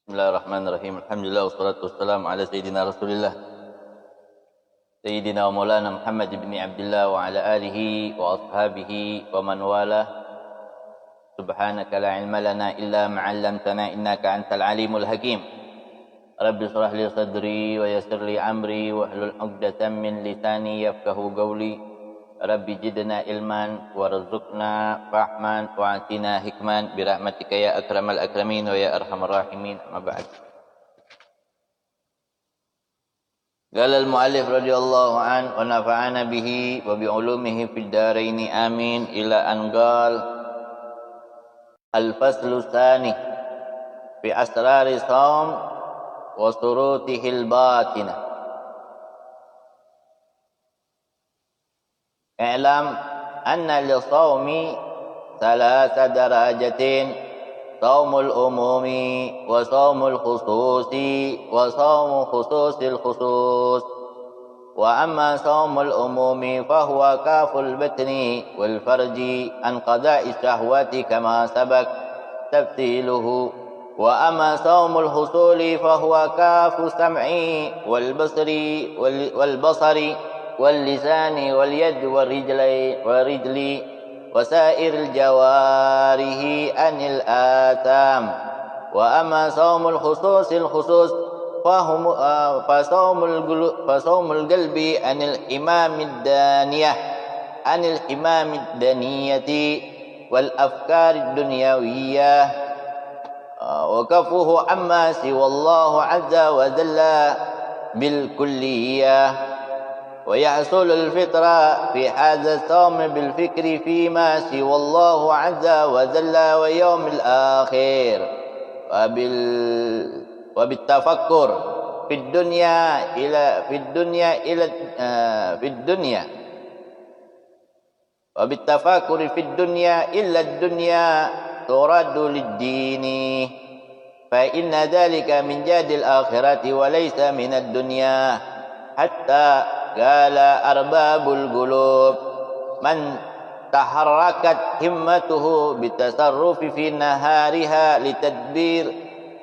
Bismillahirrahmanirrahim. Alhamdulillah wassalatu wassalamu ala sayyidina Rasulillah. Sayyidina wa Maulana Muhammad ibn Abdullah wa ala alihi wa ashabihi wa man wala. Subhanaka la ilma lana illa ma 'allamtana innaka antal alimul hakim. Rabbi shrah li sadri wa yassir li amri wa hlul 'uqdatam min lisani yafqahu qawli. Rabbi zidna ilman warzuqna fahman wa atina hikman birahmatika ya akramal akramin wa ya arhamar rahimin. Amma ba'd. Qala al-muallif radhiyallahu an wa nafa'ana bihi wa bi ulumihi fid dharain amin ila an qala al-faslu tsani fi asrari shaum wa surutihi al-batinah. I'lam anna lis-shaumi thalatha darajatin, shaumul umumi wa shaumul khususi wa shaumu khususil khusus. Wa amma shaumul umumi fahuwa kaful batni wal farji an qada'i syahwati kama sabaq tafsiluhu. Wa amma shaumul husuli fahuwa kafu sam'i wal basri wal basari واللسان واليد والرجل وسائر الجوارح عن الآثام. وأما صوم الخصوص فصوم القلب عن الإمام الدانية والأفكار الدنيوية وكفه عما سوى الله عز وجل بالكلية. ويحصل الفطرة في هذا الصوم بالفكر فيما سوى الله عز وجل ويوم الآخر وبالتفكر في الدنيا إلا الدنيا ترد للدين فإن ذلك من جاد الآخرة وليس من الدنيا. حتى قال أرباب القلوب من تحركت همته بالتصرف في نهارها لتدبير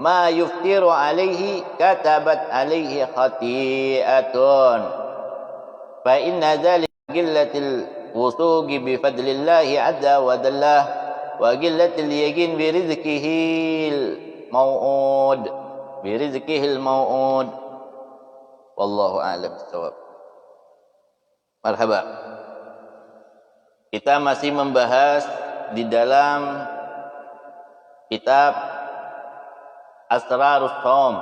ما يفطر عليه كتبت عليه خطيئة فإن ذلك قلة الوثوق بفضل الله عز وجل وقلة اليقين برزقه الموعود wallahu a'lam bissawab. Marhaba. Kita masih membahas di dalam kitab Asrarus Shaum.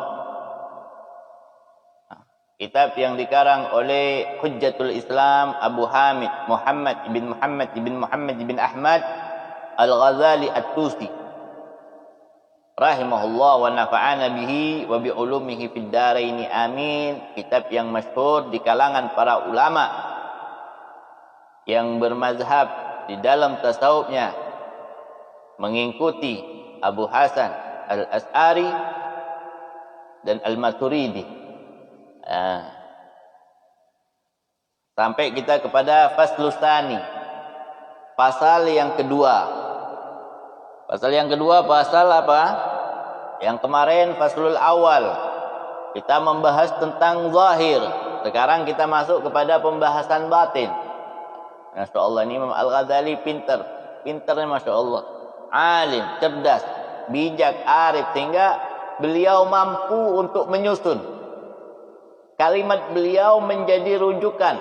Kitab yang dikarang oleh Hujjatul Islam Abu Hamid Muhammad ibn Ahmad Al-Ghazali At-Tusi rahimahullah wa nafa'ana bihi wa bi ulumihi fid dharain amin. Kitab yang masyhur di kalangan para ulama yang bermazhab di dalam tasawufnya mengikuti Abu Hasan Al-Asy'ari dan Al-Maturidi. Sampai kita kepada faslus tsani, pasal yang kedua. Pasal yang kedua pasal apa? Yang kemarin faslul awal kita membahas tentang zahir. Sekarang kita masuk kepada pembahasan batin. Masya Allah, ini Imam Al-Ghazali pintarnya Masya Allah. Alim, cerdas, bijak, arif, sehingga beliau mampu untuk menyusun. Kalimat beliau menjadi rujukan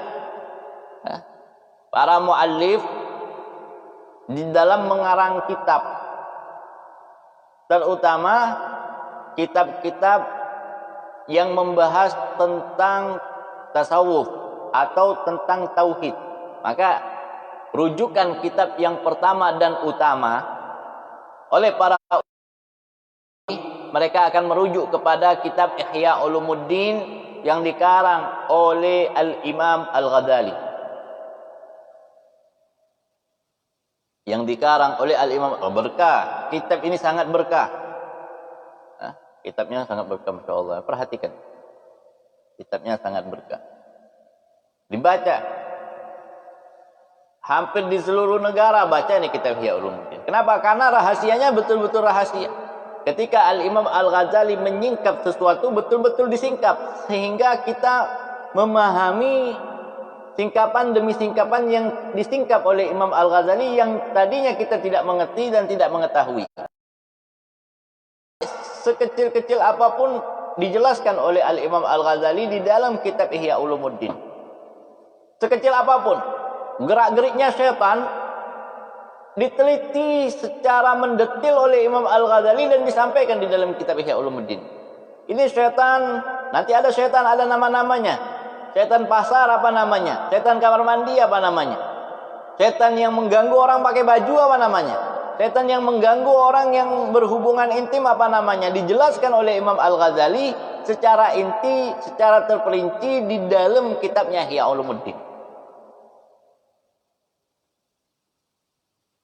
para muallif di dalam mengarang kitab, terutama kitab-kitab yang membahas tentang tasawuf atau tentang tauhid. Maka rujukan kitab yang pertama dan utama oleh para mereka akan merujuk kepada kitab Ihya Ulumuddin yang dikarang oleh Al-Imam Al-Ghazali. Yang dikarang oleh Al-Imam berkah. Kitab ini sangat berkah. Kitabnya sangat berkah, Masya Allah. Perhatikan. Kitabnya sangat berkah. Dibaca. Hampir di seluruh negara baca ini kitab Ihya Ulumuddin. Kenapa? Karena rahasianya betul-betul rahasia. ketika Al-Imam Al-Ghazali menyingkap sesuatu, betul-betul disingkap. Sehingga kita memahami singkapan demi singkapan yang disingkap oleh Imam Al-Ghazali yang tadinya kita tidak mengerti dan tidak mengetahui. Sekecil-kecil apapun dijelaskan oleh Al-Imam Al-Ghazali di dalam kitab Ihya Ulumuddin. Sekecil apapun, gerak-geriknya syaitan diteliti secara mendetil oleh Imam Al-Ghazali dan disampaikan di dalam kitab Ihya Ulumuddin. Ini syaitan, nanti ada syaitan, ada nama-namanya. Syaitan pasar apa namanya? Syaitan kamar mandi apa namanya? Syaitan yang mengganggu orang pakai baju apa namanya? Syaitan yang mengganggu orang yang berhubungan intim apa namanya? Dijelaskan oleh Imam Al-Ghazali secara inti, secara terperinci di dalam kitabnya Ihya Ulumuddin.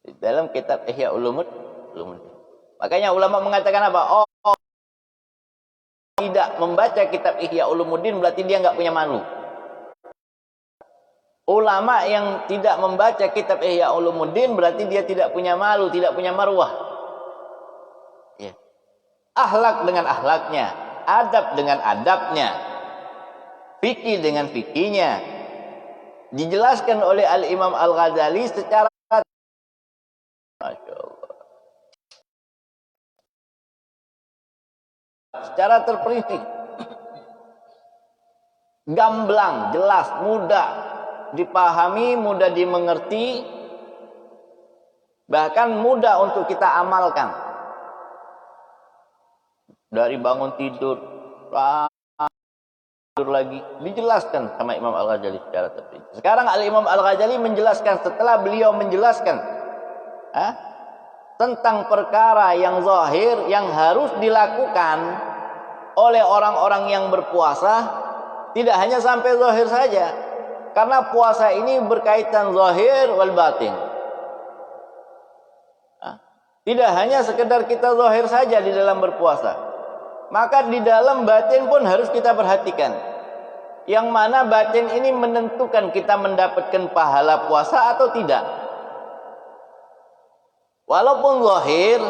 Di dalam kitab Ihya Ulumuddin. Makanya ulama mengatakan apa? Oh, tidak membaca kitab Ihya Ulumuddin berarti dia nggak punya malu. Ulama yang tidak membaca kitab Ihya Ulumuddin berarti dia tidak punya malu, tidak punya marwah. Ya. Akhlak dengan akhlaknya, adab dengan adabnya, fikih dengan fikihnya. Dijelaskan oleh Al-Imam Al-Ghazali secara Masya Allah. Secara terperinci. Gamblang, jelas, mudah dipahami, mudah dimengerti, bahkan mudah untuk kita amalkan. Dari bangun tidur lagi dijelaskan sama Imam Al-Ghazali secara terperinci. Sekarang Al-Imam Al-Ghazali menjelaskan, setelah beliau menjelaskan tentang perkara yang zahir yang harus dilakukan oleh orang-orang yang berpuasa, tidak hanya sampai zahir saja. Karena puasa ini berkaitan zahir wal batin. Tidak hanya sekedar kita zahir saja di dalam berpuasa. Maka di dalam batin pun harus kita perhatikan. Yang mana batin ini menentukan kita mendapatkan pahala puasa atau tidak. Walaupun zahir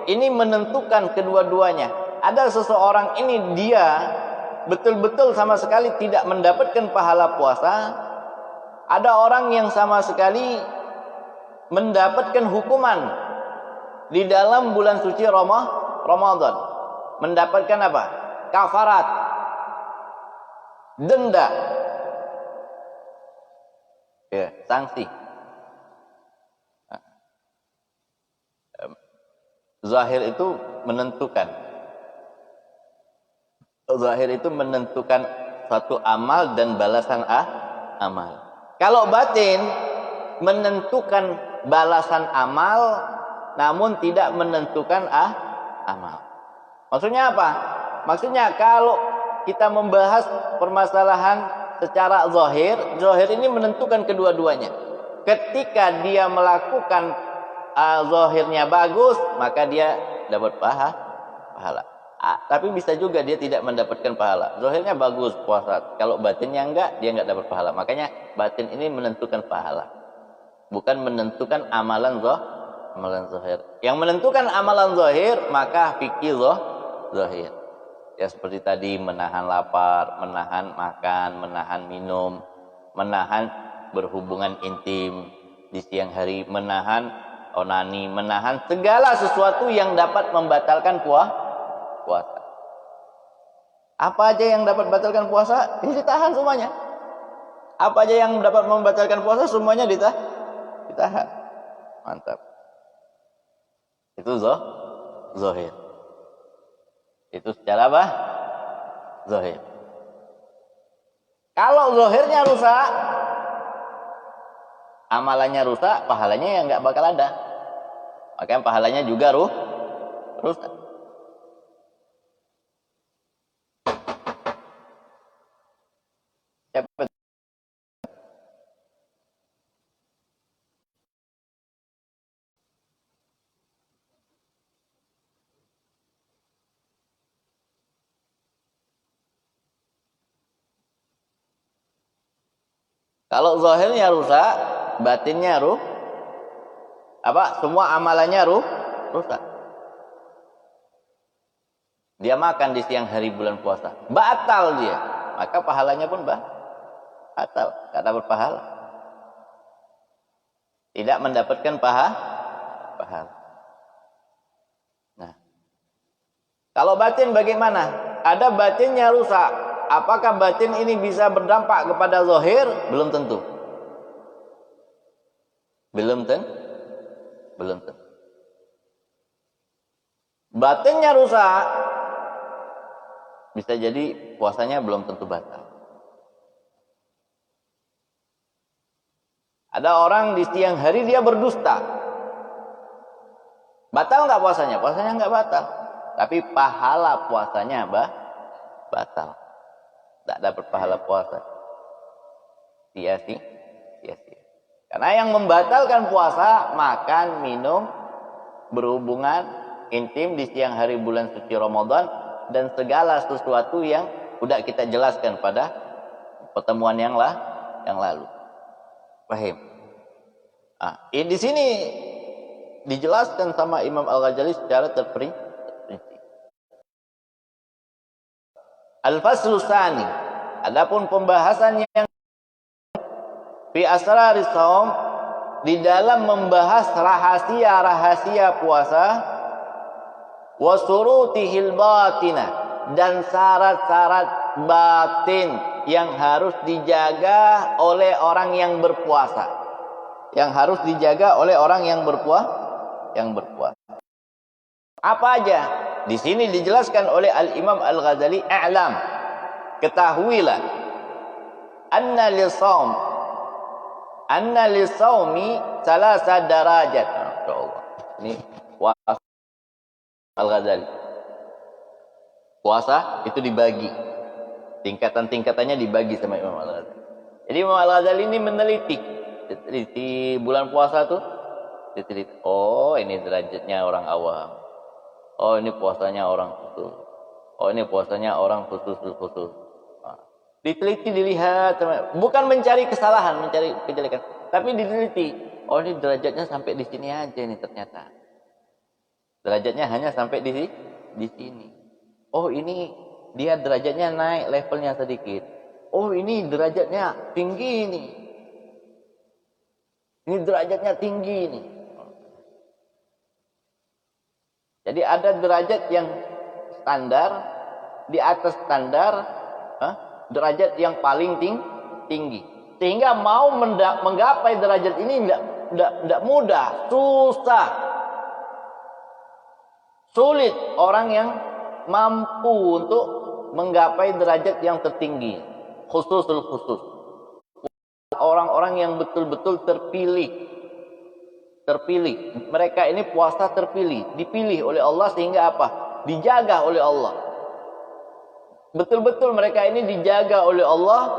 ini menentukan kedua-duanya. Ada seseorang ini dia betul-betul sama sekali tidak mendapatkan pahala puasa. Ada orang yang sama sekali mendapatkan hukuman di dalam bulan suci Ramadan. Mendapatkan apa? Kafarat, denda, ya, sanksi. Zahir itu menentukan. Zahir itu menentukan satu amal dan balasan amal. Kalau batin menentukan balasan amal, namun tidak menentukan amal. Maksudnya apa? Maksudnya kalau kita membahas permasalahan secara zahir, zahir ini menentukan kedua-duanya. Ketika dia melakukan zahirnya bagus, maka dia dapat pahala. Tapi bisa juga dia tidak mendapatkan pahala. Zahirnya bagus puasa, kalau batinnya enggak, dia enggak dapat pahala. Makanya batin ini menentukan pahala, bukan menentukan amalan zahir. Yang menentukan amalan zahir maka fikih zahir. Ya seperti tadi, menahan lapar, menahan makan, menahan minum, menahan berhubungan intim di siang hari, menahan onani, menahan segala sesuatu yang dapat membatalkan puasa. Apa aja yang dapat membatalkan puasa, ini ditahan semuanya. Apa aja yang dapat membatalkan puasa, semuanya ditahan. Mantap. Itu zahir. Itu secara apa? Zahir. Kalau zahirnya rusak, amalannya rusak, pahalanya ya nggak bakal ada. Makanya pahalanya juga rusak. Kalau zahirnya rusak, batinnya semua amalannya rusak. dia makan di siang hari bulan puasa, batal dia, maka pahalanya pun batal, kata berpahala, tidak mendapatkan pahala. Nah, kalau batin bagaimana? Ada batinnya rusak. Apakah batin ini bisa berdampak kepada zahir? Belum tentu. Belum tentu. Batinnya rusak, bisa jadi puasanya belum tentu batal. Ada orang di siang hari dia berdusta. Batal nggak puasanya? Puasanya nggak batal. Tapi pahala puasanya batal. Tidak dapat pahala puasa. Sia-sia. Karena yang membatalkan puasa, makan, minum, berhubungan intim di siang hari bulan suci Ramadan, dan segala sesuatu yang sudah kita jelaskan pada pertemuan yang lalu. Paham? Di sini dijelaskan sama Imam Al-Ghazali secara terperinci. Al-Faslu Tsani, adapun pembahasan yang fi asraris shaum, di dalam membahas rahasia-rahasia puasa, wa surutihil batina, dan syarat-syarat batin yang harus dijaga oleh orang yang berpuasa. Yang harus dijaga oleh orang yang berpuasa. Apa aja? Di sini dijelaskan oleh Al-Imam Al-Ghazali, "A'lam, ketahuilah, anna lis-shaumi salasa darajat." Masyaallah. Ini puasa Al-Ghazali. Puasa itu dibagi. Tingkatan-tingkatannya dibagi sama Imam Al-Ghazali. Jadi Imam Al-Ghazali ini meneliti bulan puasa tuh, diteliti. Oh, ini derajatnya orang awam. Oh, ini puasanya orang khusus. Oh, ini puasanya orang khusus. Diteliti, dilihat, bukan mencari kesalahan, mencari kejelekan, tapi diteliti. Oh, ini derajatnya sampai di sini aja nih ternyata. Derajatnya hanya sampai di sini. Oh, ini dia derajatnya naik levelnya sedikit. Oh, ini derajatnya tinggi ini. Ini derajatnya tinggi ini. Jadi ada derajat yang standar, di atas standar, derajat yang paling tinggi. Sehingga mau menggapai derajat ini tidak mudah, susah. Sulit orang yang mampu untuk menggapai derajat yang tertinggi, khususul khusus. Orang-orang yang betul-betul terpilih. Mereka ini puasa terpilih, dipilih oleh Allah sehingga apa? Dijaga oleh Allah. Betul-betul mereka ini dijaga oleh Allah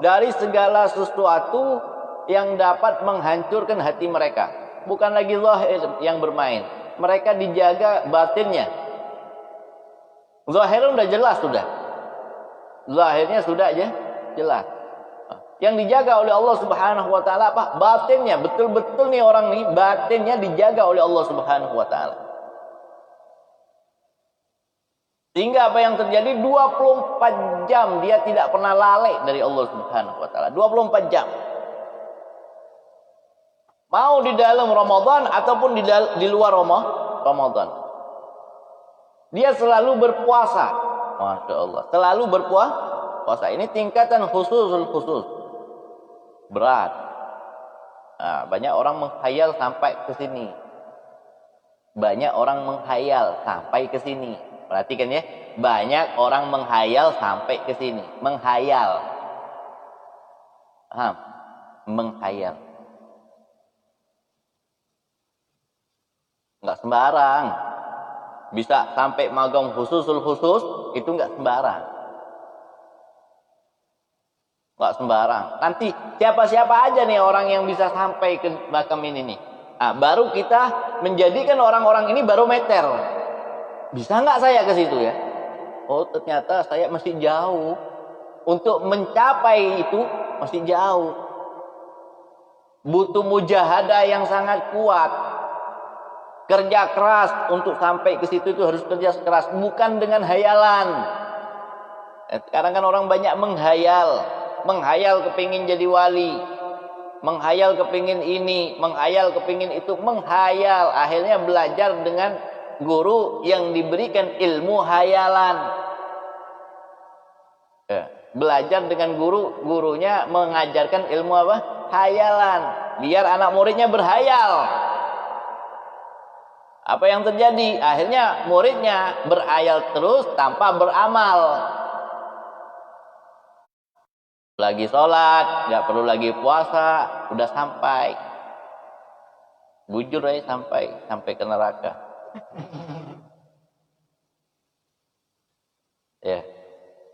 dari segala sesuatu yang dapat menghancurkan hati mereka. Bukan lagi zahir yang bermain. Mereka dijaga batinnya. Zahirnya sudah jelas sudah. Zahirnya sudah aja jelas. Yang dijaga oleh Allah Subhanahu wa taala apa? Batinnya. Betul-betul nih orang nih batinnya dijaga oleh Allah Subhanahu wa taala. Sehingga apa yang terjadi 24 jam dia tidak pernah lalai dari Allah Subhanahu wa taala. 24 jam. Mau di dalam Ramadan ataupun di luar Ramadan. Dia selalu berpuasa. Masya Allah. Selalu berpuasa. Ini tingkatan khusus. Berat. Nah, banyak orang menghayal sampai ke sini. Perhatikan ya. Banyak orang menghayal sampai ke sini. Menghayal. Paham? Menghayal. Enggak sembarang. Bisa sampai magam khusus, itu enggak sembarang. Enggak sembarang. Nanti siapa-siapa aja nih orang yang bisa sampai ke makam ini nih. Baru kita menjadikan orang-orang ini barometer. Bisa nggak saya ke situ ya? Oh, ternyata saya masih jauh. Untuk mencapai itu masih jauh. Butuh mujahadah yang sangat kuat. Kerja keras untuk sampai ke situ itu harus kerja keras, bukan dengan hayalan. Sekarang kan orang banyak menghayal kepingin jadi wali, menghayal kepingin ini, menghayal kepingin itu, menghayal. Akhirnya belajar dengan guru yang diberikan ilmu hayalan. Belajar dengan gurunya mengajarkan ilmu apa? Hayalan. Biar anak muridnya berhayal. Apa yang terjadi? Akhirnya muridnya berhayal terus tanpa beramal. Lagi sholat, nggak perlu lagi puasa, udah sampai. Bujur aja sampai ke neraka. Ya,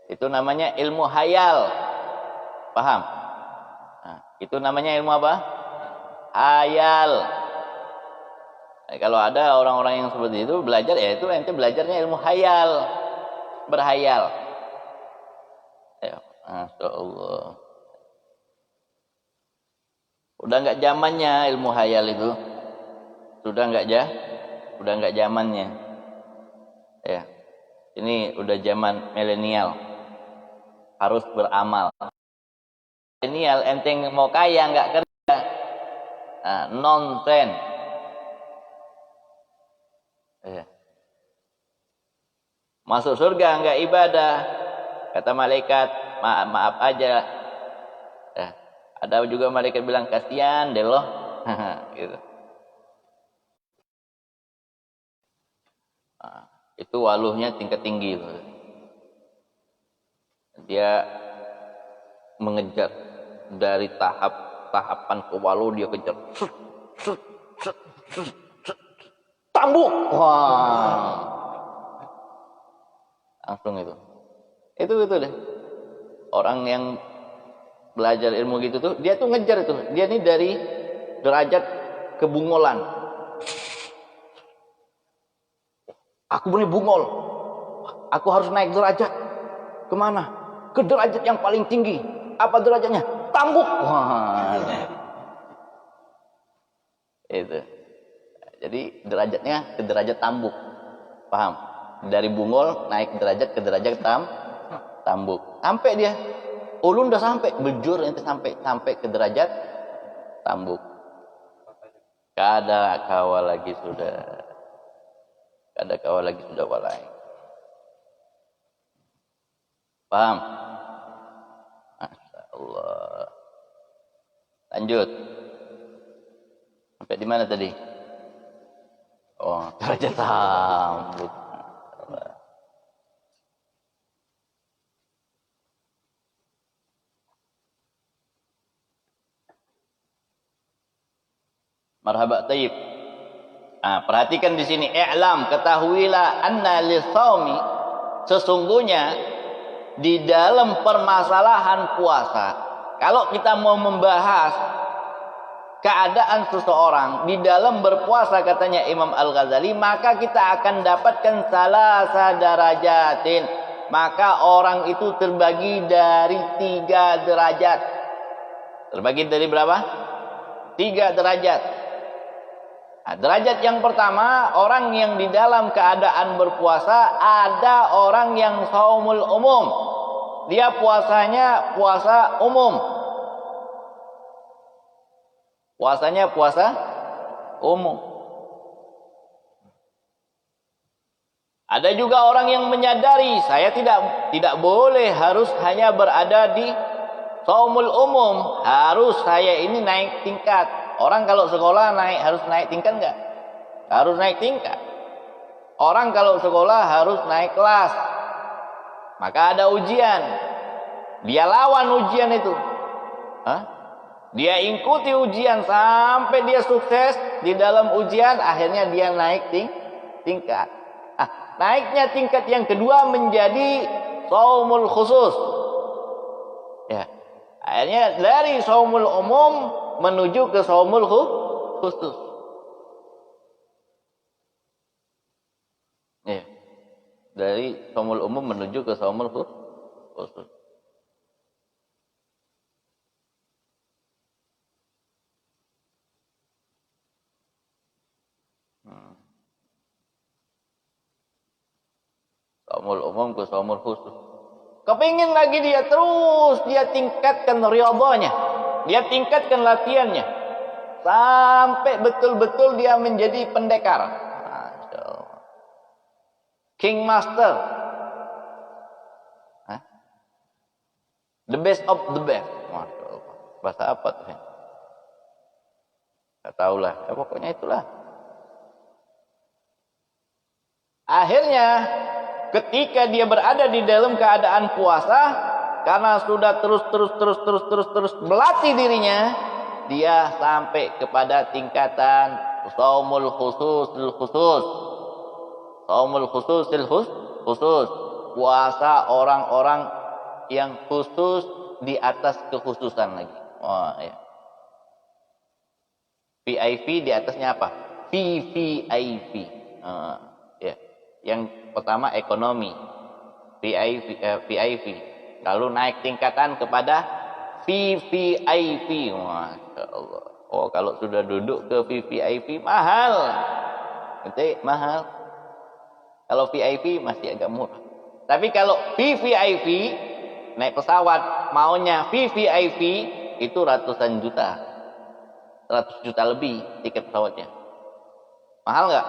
itu namanya ilmu hayal. Paham? Nah, itu namanya ilmu apa? Hayal. Nah, kalau ada orang-orang yang seperti itu belajar, ya itu ente belajarnya ilmu hayal, berhayal. Ya, Masya Allah. Udah nggak zamannya ilmu hayal itu, udah nggak zamannya. Ya, ini udah zaman milenial, harus beramal. Milenial, ente mau kaya nggak kerja, nah, nonsen. Ya. Masuk surga enggak ibadah, kata malaikat maaf aja. Ya. Ada juga malaikat bilang kasihan deh loh. Gitu. Nah, itu waluhnya tingkat tinggi. Dia mengejar dari tahapan ke waluh, dia kejar. Tambuk. Wah. Langsung itu deh. Orang yang belajar ilmu gitu tuh, dia tuh ngejar itu. Dia ini dari derajat kebungolan. Aku benih bungol. Aku harus naik derajat. Kemana? Ke derajat yang paling tinggi. Apa derajatnya? Tambuk. Wah. Itu. Jadi derajatnya ke derajat tambuk. Paham? Dari bungol naik derajat ke derajat tambuk. Sampai dia. Ulun udah sampai, bejur nanti sampai ke derajat tambuk. Kada kawal lagi sudah walai. Paham? Masya Allah. Lanjut. Sampai di mana tadi? Oh, derajat tambuk. Marhaba tayyib. Nah, perhatikan di sini, i'lam, ketahuilah anna lisaumi, sesungguhnya di dalam permasalahan puasa, kalau kita mau membahas keadaan seseorang di dalam berpuasa, katanya Imam Al-Ghazali, maka kita akan dapatkan salasa darajatin. Maka orang itu terbagi dari 3 derajat. Terbagi dari berapa? 3 derajat. Nah, derajat yang pertama, orang yang di dalam keadaan berpuasa, ada orang yang shaumul umum. Dia puasanya puasa umum. Puasanya puasa umum. Ada juga orang yang menyadari, saya tidak boleh harus hanya berada di shaumul umum, harus saya ini naik tingkat. Orang kalau sekolah harus naik tingkat enggak? Harus naik tingkat. Orang kalau sekolah harus naik kelas. Maka ada ujian. Dia lawan ujian itu. Dia ikuti ujian sampai dia sukses di dalam ujian, akhirnya dia naik tingkat. Naiknya tingkat yang kedua menjadi shaumul khusus. Ya. Akhirnya dari shaumul umum menuju ke shaumul khusus. Ya. Dari shaumul umum menuju ke shaumul khusus. saumul umum ke saumul khusus. Kepingin lagi dia terus, dia tingkatkan riyadhahnya, dia tingkatkan latihannya, sampai betul-betul dia menjadi pendekar. Masya Allah. King Master. Hah? The best of the best. Masya Allah. Bahasa apa tuh? Gak tahu lah. Ya, pokoknya itulah. Akhirnya ketika dia berada di dalam keadaan puasa, karena sudah terus melatih dirinya, dia sampai kepada tingkatan saumul khususil khusus. Saumul khususil khusus. Puasa orang-orang yang khusus di atas kekhususan lagi. Oh, ya. VIP di atasnya apa? VVIP. Ya. Yang pertama ekonomi, VIP. Lalu naik tingkatan kepada VVIP. Masya Allah. Oh, kalau sudah duduk ke VVIP mahal. Itu mahal. Kalau VIP masih agak murah. Tapi kalau VVIP naik pesawat maunya VVIP itu ratusan juta. 100 juta lebih tiket pesawatnya. Mahal nggak?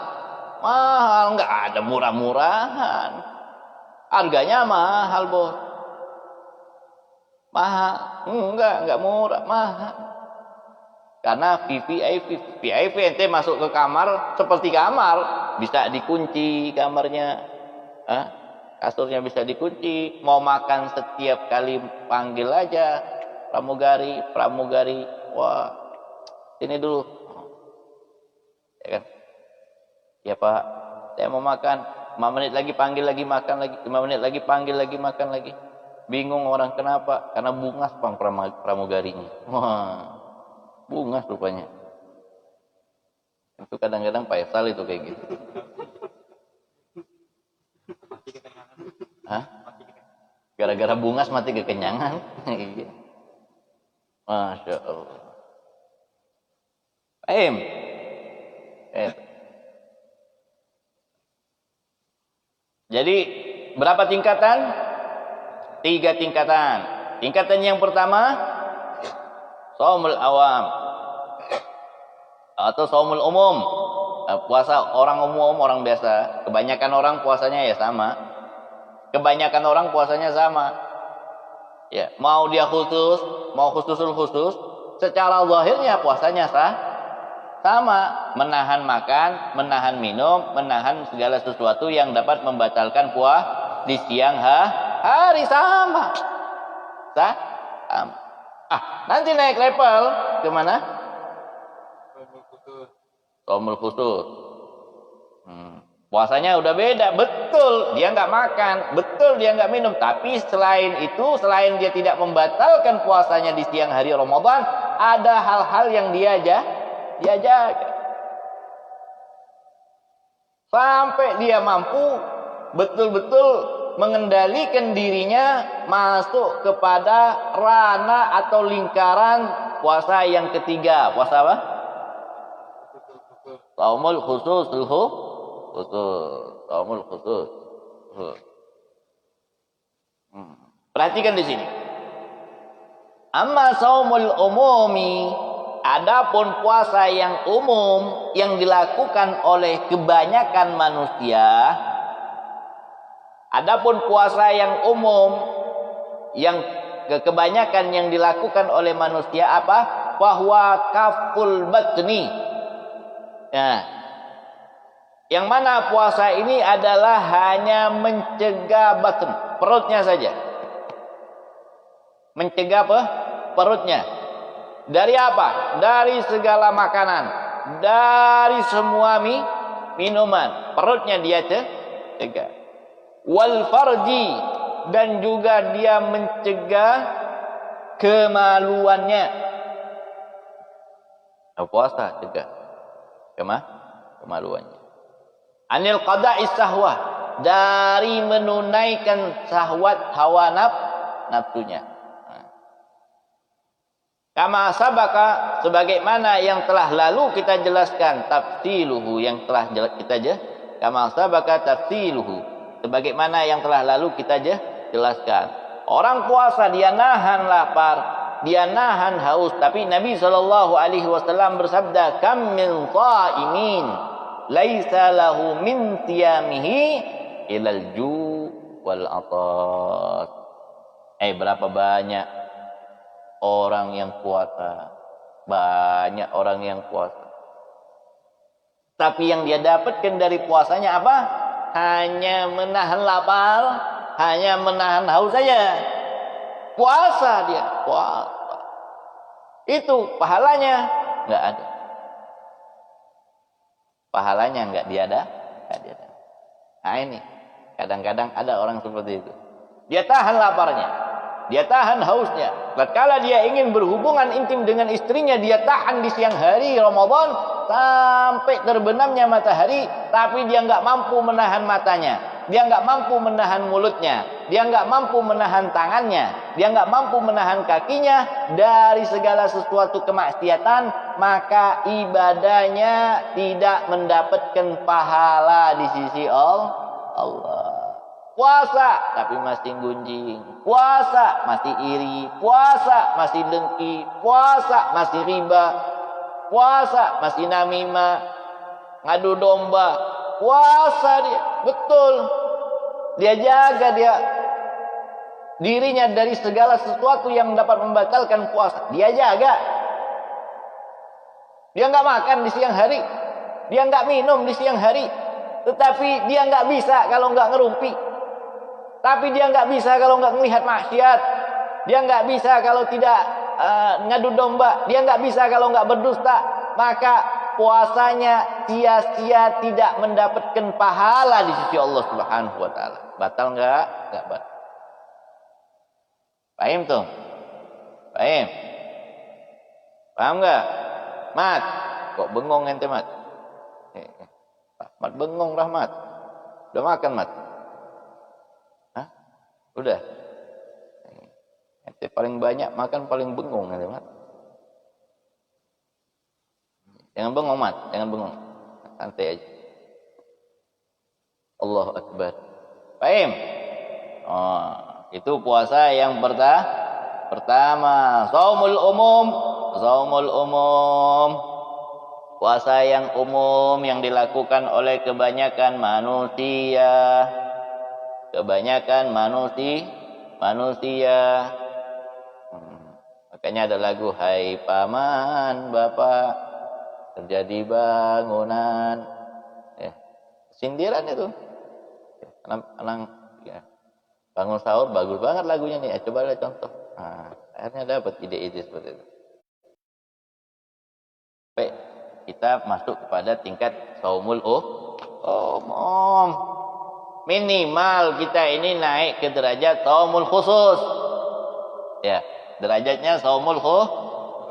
Mahal, nggak ada murah-murahan. Harganya mahal, Bos. Mahal. Enggak murah, mahal. Karena VIP ente masuk ke kamar seperti kamar, bisa dikunci kamarnya. Kasurnya bisa dikunci, mau makan setiap kali panggil aja pramugari. Wah, sini dulu. Ya kan? Ya Pak, saya mau makan. 5 menit lagi panggil lagi makan lagi. 5 menit lagi panggil lagi makan lagi. Bingung orang kenapa? Karena bungas pramugarinya. Wah, bungas rupanya. Itu kadang-kadang Pak Efsal itu kayak gitu. Hah? Gara-gara bungas mati kekenyangan. Masya Allah. Jadi berapa tingkatan? 3 tingkatan. Tingkatan yang pertama shaumul awam atau shaumul umum. Puasa orang umum, orang biasa. Kebanyakan orang puasanya ya sama. Kebanyakan orang puasanya sama. Ya, mau dia khusus, mau khususul khusus, secara zahirnya puasanya sama, menahan makan, menahan minum, menahan segala sesuatu yang dapat membatalkan puasa di siang hari sama. Nanti naik level ke mana? Shaumul khusus. Puasanya udah beda, betul dia nggak makan, betul dia nggak minum, tapi selain itu, selain dia tidak membatalkan puasanya di siang hari Ramadan, ada hal-hal yang dia jaga sampai dia mampu betul-betul mengendalikan dirinya masuk kepada ranah atau lingkaran puasa yang ketiga. Puasa apa? Shaumul khusus. Shaumul khusus. Perhatikan di sini. Amma shaumul umumi, adapun puasa yang umum yang dilakukan oleh kebanyakan manusia. Adapun puasa yang umum yang kebanyakan yang dilakukan oleh manusia apa? Bahwa kaful batni. Nah, yang mana puasa ini adalah hanya mencegah batn, perutnya saja. Mencegah apa? Perutnya. Dari apa? Dari segala makanan, dari semua minuman. Perutnya dia cegah. Wal farji, dan juga dia mencegah kemaluannya. Puasa cegah kemaluannya. Anil qada'is sahwah, dari menunaikan syahwat hawa nafsunya. Kama sabaka, sebagaimana yang telah lalu kita jelaskan tafsiluhu, yang telah kita kama sabaka tafsiluhu, Sebagaimana yang telah lalu kita jelaskan. Orang puasa dia nahan lapar, dia nahan haus, tapi Nabi SAW bersabda, "Kam min sha'imin laisa lahu min siyamihi ilal ju' wal atas." Berapa banyak orang yang puasa. Banyak orang yang puasa. Tapi yang dia dapatkan dari puasanya apa? Hanya menahan lapar, hanya menahan haus saja. Puasa dia, puasa. Itu pahalanya nggak ada. Pahalanya nggak diada. Nah ini, kadang-kadang ada orang seperti itu. Dia tahan laparnya, dia tahan hausnya. Tatkala dia ingin berhubungan intim dengan istrinya, dia tahan di siang hari Ramadan sampai terbenamnya matahari, tapi dia nggak mampu menahan matanya, dia nggak mampu menahan mulutnya, dia nggak mampu menahan tangannya, dia nggak mampu menahan kakinya dari segala sesuatu kemaksiatan, maka ibadahnya tidak mendapatkan pahala di sisi Allah. Puasa tapi masih gunjing, puasa masih iri, puasa masih dengki, puasa masih riba, puasa masih namimah, ngadu domba, puasa dia, betul. Dia jaga dia dirinya dari segala sesuatu yang dapat membatalkan puasa. Dia jaga. Dia nggak makan di siang hari, dia nggak minum di siang hari, tetapi dia nggak bisa kalau nggak ngerumpi. Tapi dia nggak bisa kalau nggak melihat maksiat. Dia nggak bisa kalau tidak ngadu domba. Dia nggak bisa kalau nggak berdusta. Maka puasanya sia-sia, tidak mendapatkan pahala di sisi Allah Subhanahu wa taala. Batal nggak? Nggak batal. Paham tuh? Paham? Paham nggak? Mat, kok bengong ente Mat? Mat bengong Rahmat. Udah makan Mat? Udah. Ente paling banyak makan paling bengong ente Mat. Jangan bengong Mat, jangan bengong. Santai aja. Allahu Akbar. Paham? Oh, itu puasa yang pertama. Shaumul umum. Puasa yang umum yang dilakukan oleh kebanyakan manusia. Makanya ada lagu, hai paman bapak terjadi bangunan, ya, sindiran itu. Anak ya, bangun sahur bagus banget lagunya nih. Coba lihat contoh. Nah, akhirnya dapat ide-ide seperti itu. Baik, kita masuk kepada tingkat shaumul umum. Minimal kita ini naik ke derajat shaumul khusus. Ya, derajatnya shaumul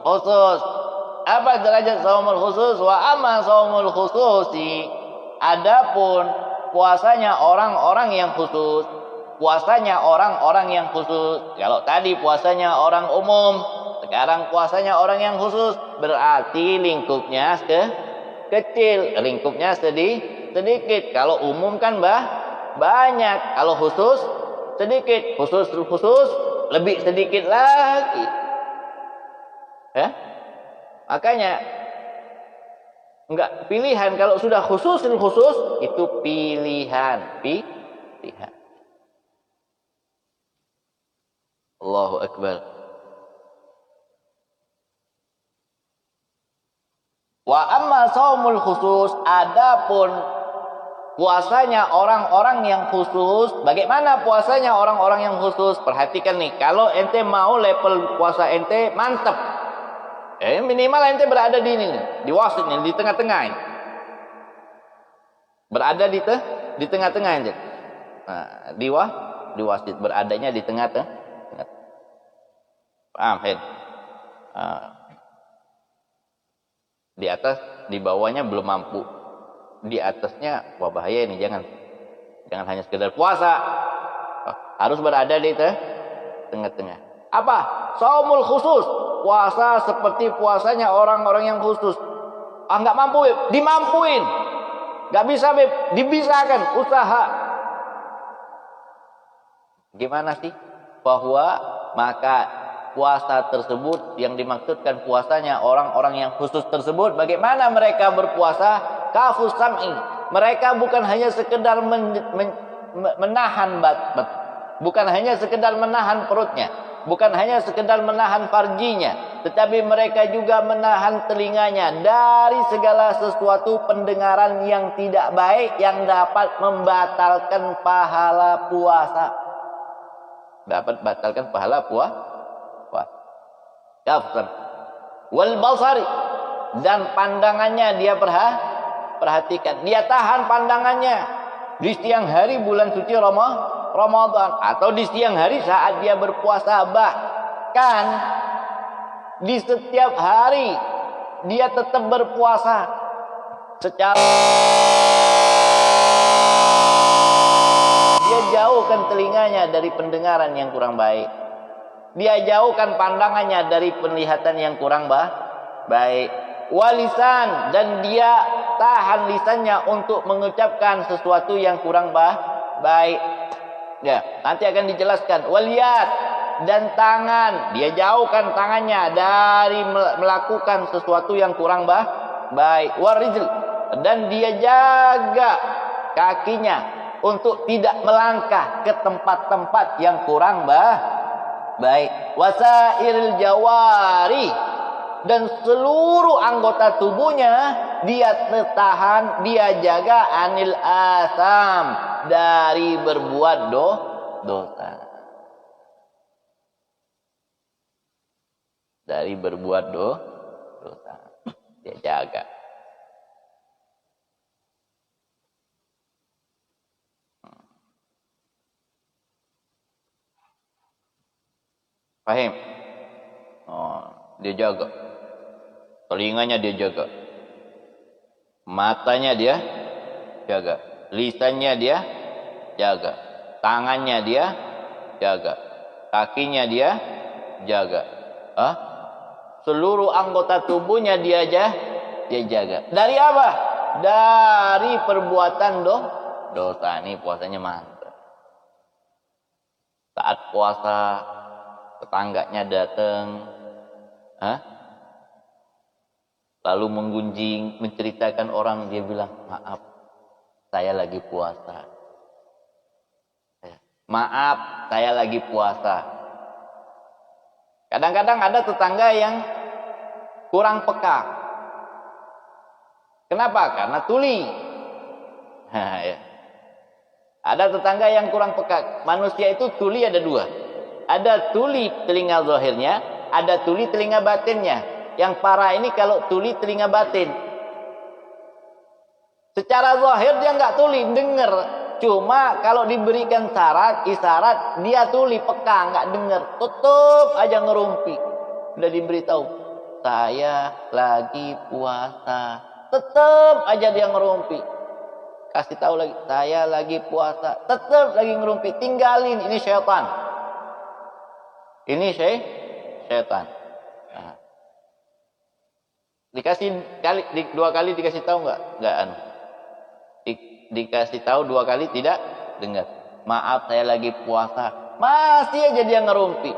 khusus. Apa derajat shaumul khusus? Wa amma shaumul khususi. Adapun puasanya orang-orang yang khusus. Kalau tadi puasanya orang umum, sekarang puasanya orang yang khusus. Berarti lingkupnya kecil, lingkupnya sedikit. Kalau umum kan banyak, kalau khusus sedikit, khusus lebih sedikit lagi. Ya, makanya enggak pilihan. Kalau sudah khusus itu pilihan. Allahu Akbar. Wa amma shaumul khusus, adapun puasanya orang-orang yang khusus. Bagaimana puasanya orang-orang yang khusus? Perhatikan nih, kalau ente mau level puasa ente mantap, minimal ente berada di ini, di wasit nih, di tengah-tengah ini. Berada di tengah-tengah ente. Nah, di wasit beradanya di tengah-tengah. Paham, Hen? Di atas, di bawahnya belum mampu. Di atasnya, wah bahaya ini, jangan hanya sekedar puasa, harus berada di tengah-tengah. Apa? Shaumul khusus, puasa seperti puasanya orang-orang yang khusus. Nggak mampu, Beb, dimampuin. Nggak bisa, Beb, dibisakan, usaha. Gimana sih? Bahwa maka puasa tersebut yang dimaksudkan puasanya orang-orang yang khusus tersebut, bagaimana mereka berpuasa? Kafus sam'i. Mereka bukan hanya sekedar menahan bukan hanya sekedar menahan perutnya, bukan hanya sekedar menahan farjinya, tetapi mereka juga menahan telinganya dari segala sesuatu pendengaran yang tidak baik yang dapat membatalkan pahala puasa. Dapat batalkan pahala puasa. Kafir. Wal basari, dan pandangannya dia perhatikan. Dia tahan pandangannya di siang hari bulan suci Ramadan atau di siang hari saat dia berpuasa, bahkan di setiap hari dia tetap berpuasa secara dia jauhkan telinganya dari pendengaran yang kurang baik. Dia jauhkan pandangannya dari penglihatan yang kurang baik. Walisan, dan dia tahan lisannya untuk mengucapkan sesuatu yang kurang baik. Ya, nanti akan dijelaskan. Waliyat, dan tangan, dia jauhkan tangannya dari melakukan sesuatu yang kurang baik. Warijl, dan dia jaga kakinya untuk tidak melangkah ke tempat-tempat yang kurang baik. Wasairil jawari, dan seluruh anggota tubuhnya dia tahan, dia jaga anil asam, dari berbuat dosa. Dari berbuat dosa. Dia jaga. Paham? Oh, dia jaga. Telinganya dia jaga. Matanya dia jaga. Lisannya dia jaga. Tangannya dia jaga. Kakinya dia jaga. Seluruh anggota tubuhnya dia jaga. Dari apa? Dari perbuatan dosa. Ini puasanya mantap. Saat puasa tetangganya datang, lalu menggunjing, menceritakan orang, dia bilang, maaf, saya lagi puasa. Maaf, saya lagi puasa. Kadang-kadang ada tetangga yang kurang peka. Kenapa? Karena tuli. Ada tetangga yang kurang peka. Manusia itu tuli ada dua. Ada tuli telinga zahirnya, ada tuli telinga batinnya. Yang parah ini kalau tuli telinga batin. Secara zahir dia nggak tuli, dengar. Cuma kalau diberikan isyarat, dia tuli, peka, nggak dengar. Tetap aja ngerumpi. Udah diberitahu, saya lagi puasa. Tetap aja dia ngerumpi. Kasih tahu lagi, saya lagi puasa. Tetap lagi ngerumpi. Tinggalin, ini syaitan. Ini syaitan. Nah. Dua kali dikasih tahu nggak dikasih tahu 2 kali tidak dengar. Maaf, saya lagi puasa. Masih aja dia ngerumpi.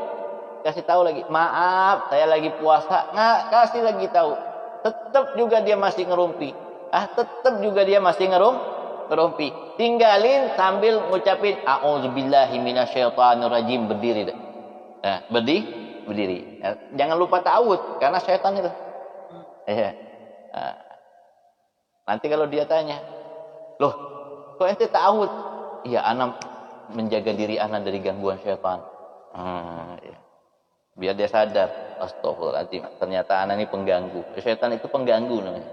Kasih tahu lagi, maaf, saya lagi puasa. Nggak kasih lagi tahu. Tetap juga dia masih ngerumpi. Tetap juga dia masih ngerumpi. Tinggalin sambil ngucapin a'udzubillahi minasyaitonirrajim, berdiri dah. Nah, berdiri. Jangan lupa ta'awudz karena syaitan itu. Nanti kalau dia tanya, loh, kok ente ta'awudz? Iya, ana menjaga diri ana dari gangguan syaitan. Biar dia sadar, astagfirullahaladzim, ternyata ana ini pengganggu. Syaitan itu pengganggu namanya.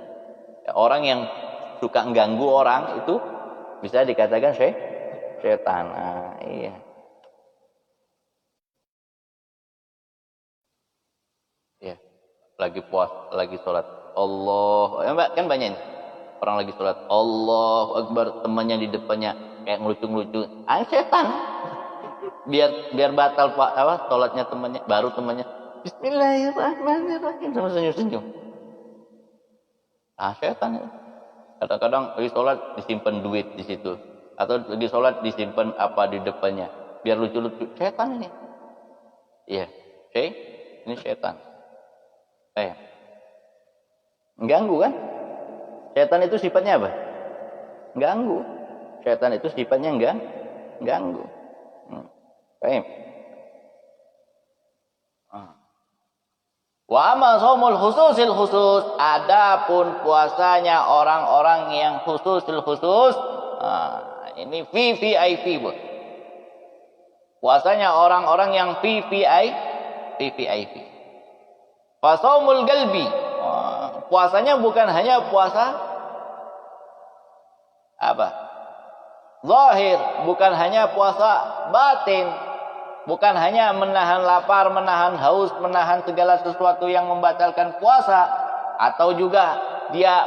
Orang yang suka mengganggu orang itu bisa dikatakan syaitan. Iya. Ya, lagi lagi sholat. Allah, kan banyak nih. Orang lagi sholat, Allahu Akbar, temannya di depannya kayak ngelucu-ngelucu. Setan. Biar batal sholatnya temannya, baru temannya Bismillahirrahmanirrahim sama senyum-senyum. Setan itu. Kadang-kadang lagi sholat disimpan duit di situ, atau lagi sholat disimpan apa di depannya. biar lucu-lucu. Setan ini. Iya, ini setan. Ganggu kan? Setan itu sifatnya apa? Ganggu. Setan itu sifatnya ganggu. Baik. Wa amma shaumul khususil khusus, adapun puasanya orang-orang yang khususil khusus, ini VVIP, Bu. Puasanya orang-orang yang VVIP. Fa shaumul qalbi, puasanya bukan hanya puasa apa? Zahir, bukan hanya puasa batin. Bukan hanya menahan lapar, menahan haus, menahan segala sesuatu yang membatalkan puasa, atau juga dia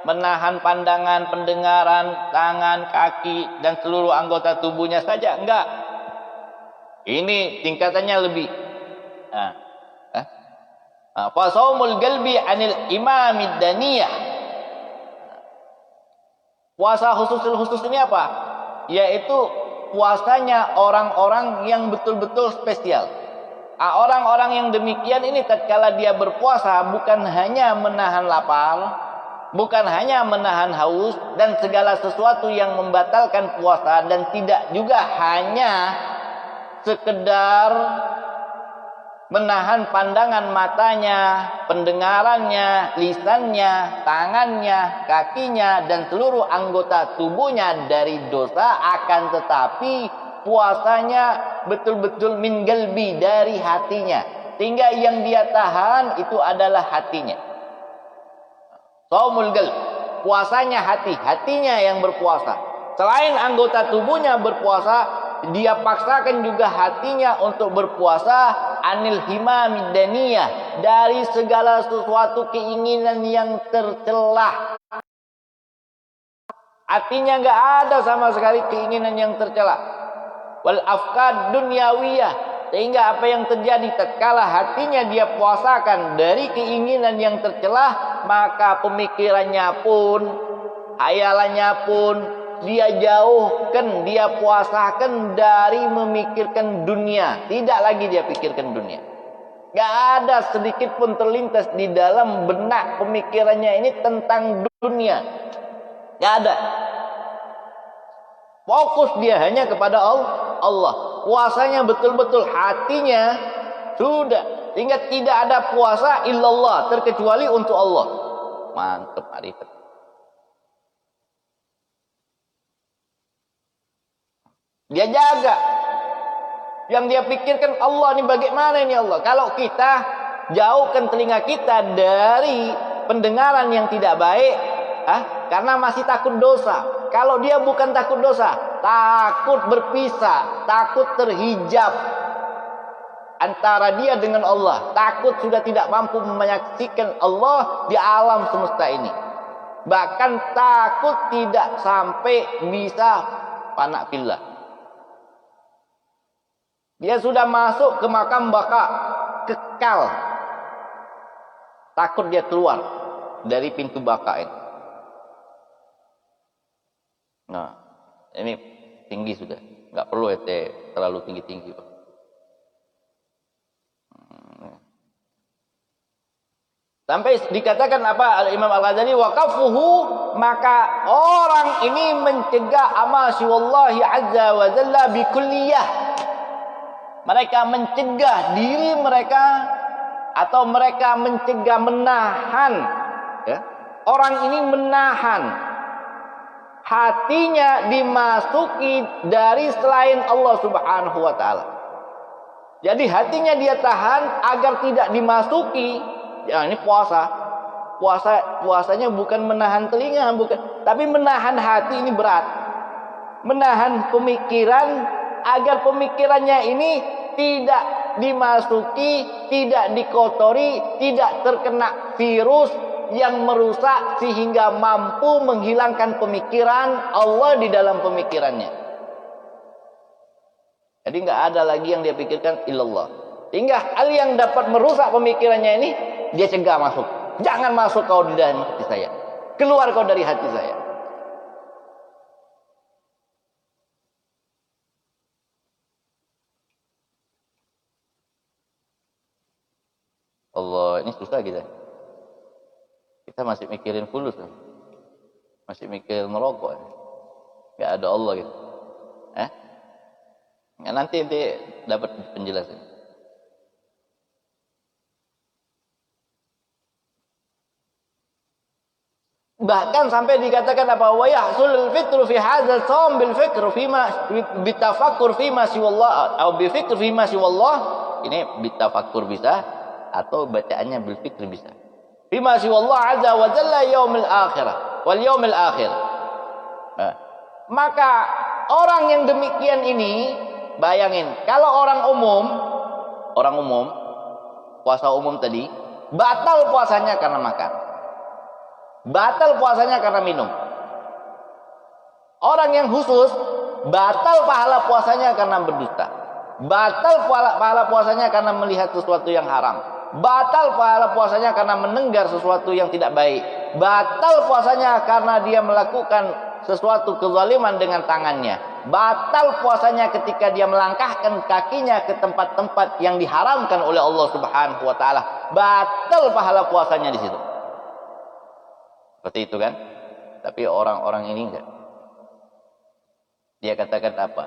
menahan pandangan, pendengaran, tangan, kaki dan seluruh anggota tubuhnya saja. Enggak. Ini tingkatannya lebih. Fa shaumul qalbi 'anil imamid daniyah. Puasa khusus ini apa? Yaitu puasanya orang-orang yang betul-betul spesial. Orang-orang yang demikian ini tatkala dia berpuasa bukan hanya menahan lapar, bukan hanya menahan haus dan segala sesuatu yang membatalkan puasa, dan tidak juga hanya sekedar menahan pandangan matanya, pendengarannya, lisannya, tangannya, kakinya, dan seluruh anggota tubuhnya dari dosa, akan tetapi puasanya betul-betul min qalbi, dari hatinya, sehingga yang dia tahan itu adalah hatinya. Shaumul qalb, puasanya hatinya yang berpuasa. Selain anggota tubuhnya berpuasa, dia paksakan juga hatinya untuk berpuasa anil himamid daniyah, dari segala sesuatu keinginan yang tercela. Hatinya enggak ada sama sekali keinginan yang tercela. Wal afkad dunyawiyah, sehingga apa yang terjadi tatkala hatinya dia puasakan dari keinginan yang tercela, maka pemikirannya pun, hayalannya pun dia jauhkan, dia puasakan dari memikirkan dunia. Tidak lagi dia pikirkan dunia. Gak ada sedikit pun terlintas di dalam benak pemikirannya ini tentang dunia. Gak ada. Fokus dia hanya kepada Allah. Puasanya betul-betul hatinya sudah, sehingga tidak ada puasa illallah, terkecuali untuk Allah. Mantap arifat. Dia jaga. Yang dia pikirkan Allah, ini bagaimana ini Allah. Kalau kita jauhkan telinga kita dari pendengaran yang tidak baik, karena masih takut dosa. Kalau dia bukan takut dosa, takut berpisah, takut terhijab antara dia dengan Allah, takut sudah tidak mampu menyaksikan Allah di alam semesta ini, bahkan takut tidak sampai bisa fana fillah. Dia sudah masuk ke makam baka, kekal. Takut dia keluar dari pintu baka ini. Nah, ini tinggi sudah. Nggak perlu terlalu tinggi-tinggi, Pak. Sampai dikatakan apa Imam Al-Ghazali, waqafuhu, maka orang ini mencegah amasi wallahi azza wa jalla bi kulliyah. Mereka mencegah diri mereka, atau mereka mencegah, menahan, orang ini menahan hatinya dimasuki dari selain Allah Subhanahu wa ta'ala. Jadi hatinya dia tahan agar tidak dimasuki. Ya, ini puasanya bukan menahan telinga, bukan, tapi menahan hati. Ini berat. Menahan pemikiran agar pemikirannya ini tidak dimasuki, tidak dikotori, tidak terkena virus yang merusak sehingga mampu menghilangkan pemikiran Allah di dalam pemikirannya. Jadi nggak ada lagi yang dia pikirkan illallah. Sehingga hal yang dapat merusak pemikirannya ini dia cegah masuk. Jangan masuk kau di dalam hati saya. Keluar kau dari hati saya. Allah, ini susah kita. Kita masih mikirin fulus, masih mikir merokok, nggak ada Allah gitu. Nanti dapat penjelasan. Bahkan sampai dikatakan apa? Wa yahsul fitru fi hadzal shaum bil fikr fi ma bitafakkur fi ma siwallah atau bi fikr fi ma siwallah. Ini bitafakkur bisa atau bacaannya bil fikr bisa. Fi ma siwallah azza wa jalla yaumil akhirah wal yaumil akhir. Maka orang yang demikian ini, bayangin kalau orang umum puasa umum tadi batal puasanya karena makan. Batal puasanya karena minum. Orang yang khusus batal pahala puasanya karena berdusta. Batal pahala puasanya karena melihat sesuatu yang haram. Batal pahala puasanya karena mendengar sesuatu yang tidak baik. Batal puasanya karena dia melakukan sesuatu kezaliman dengan tangannya. Batal puasanya ketika dia melangkahkan kakinya ke tempat-tempat yang diharamkan oleh Allah Subhanahu wa taala. Batal pahala puasanya di situ. Seperti itu kan? Tapi orang-orang ini enggak. Dia katakan apa?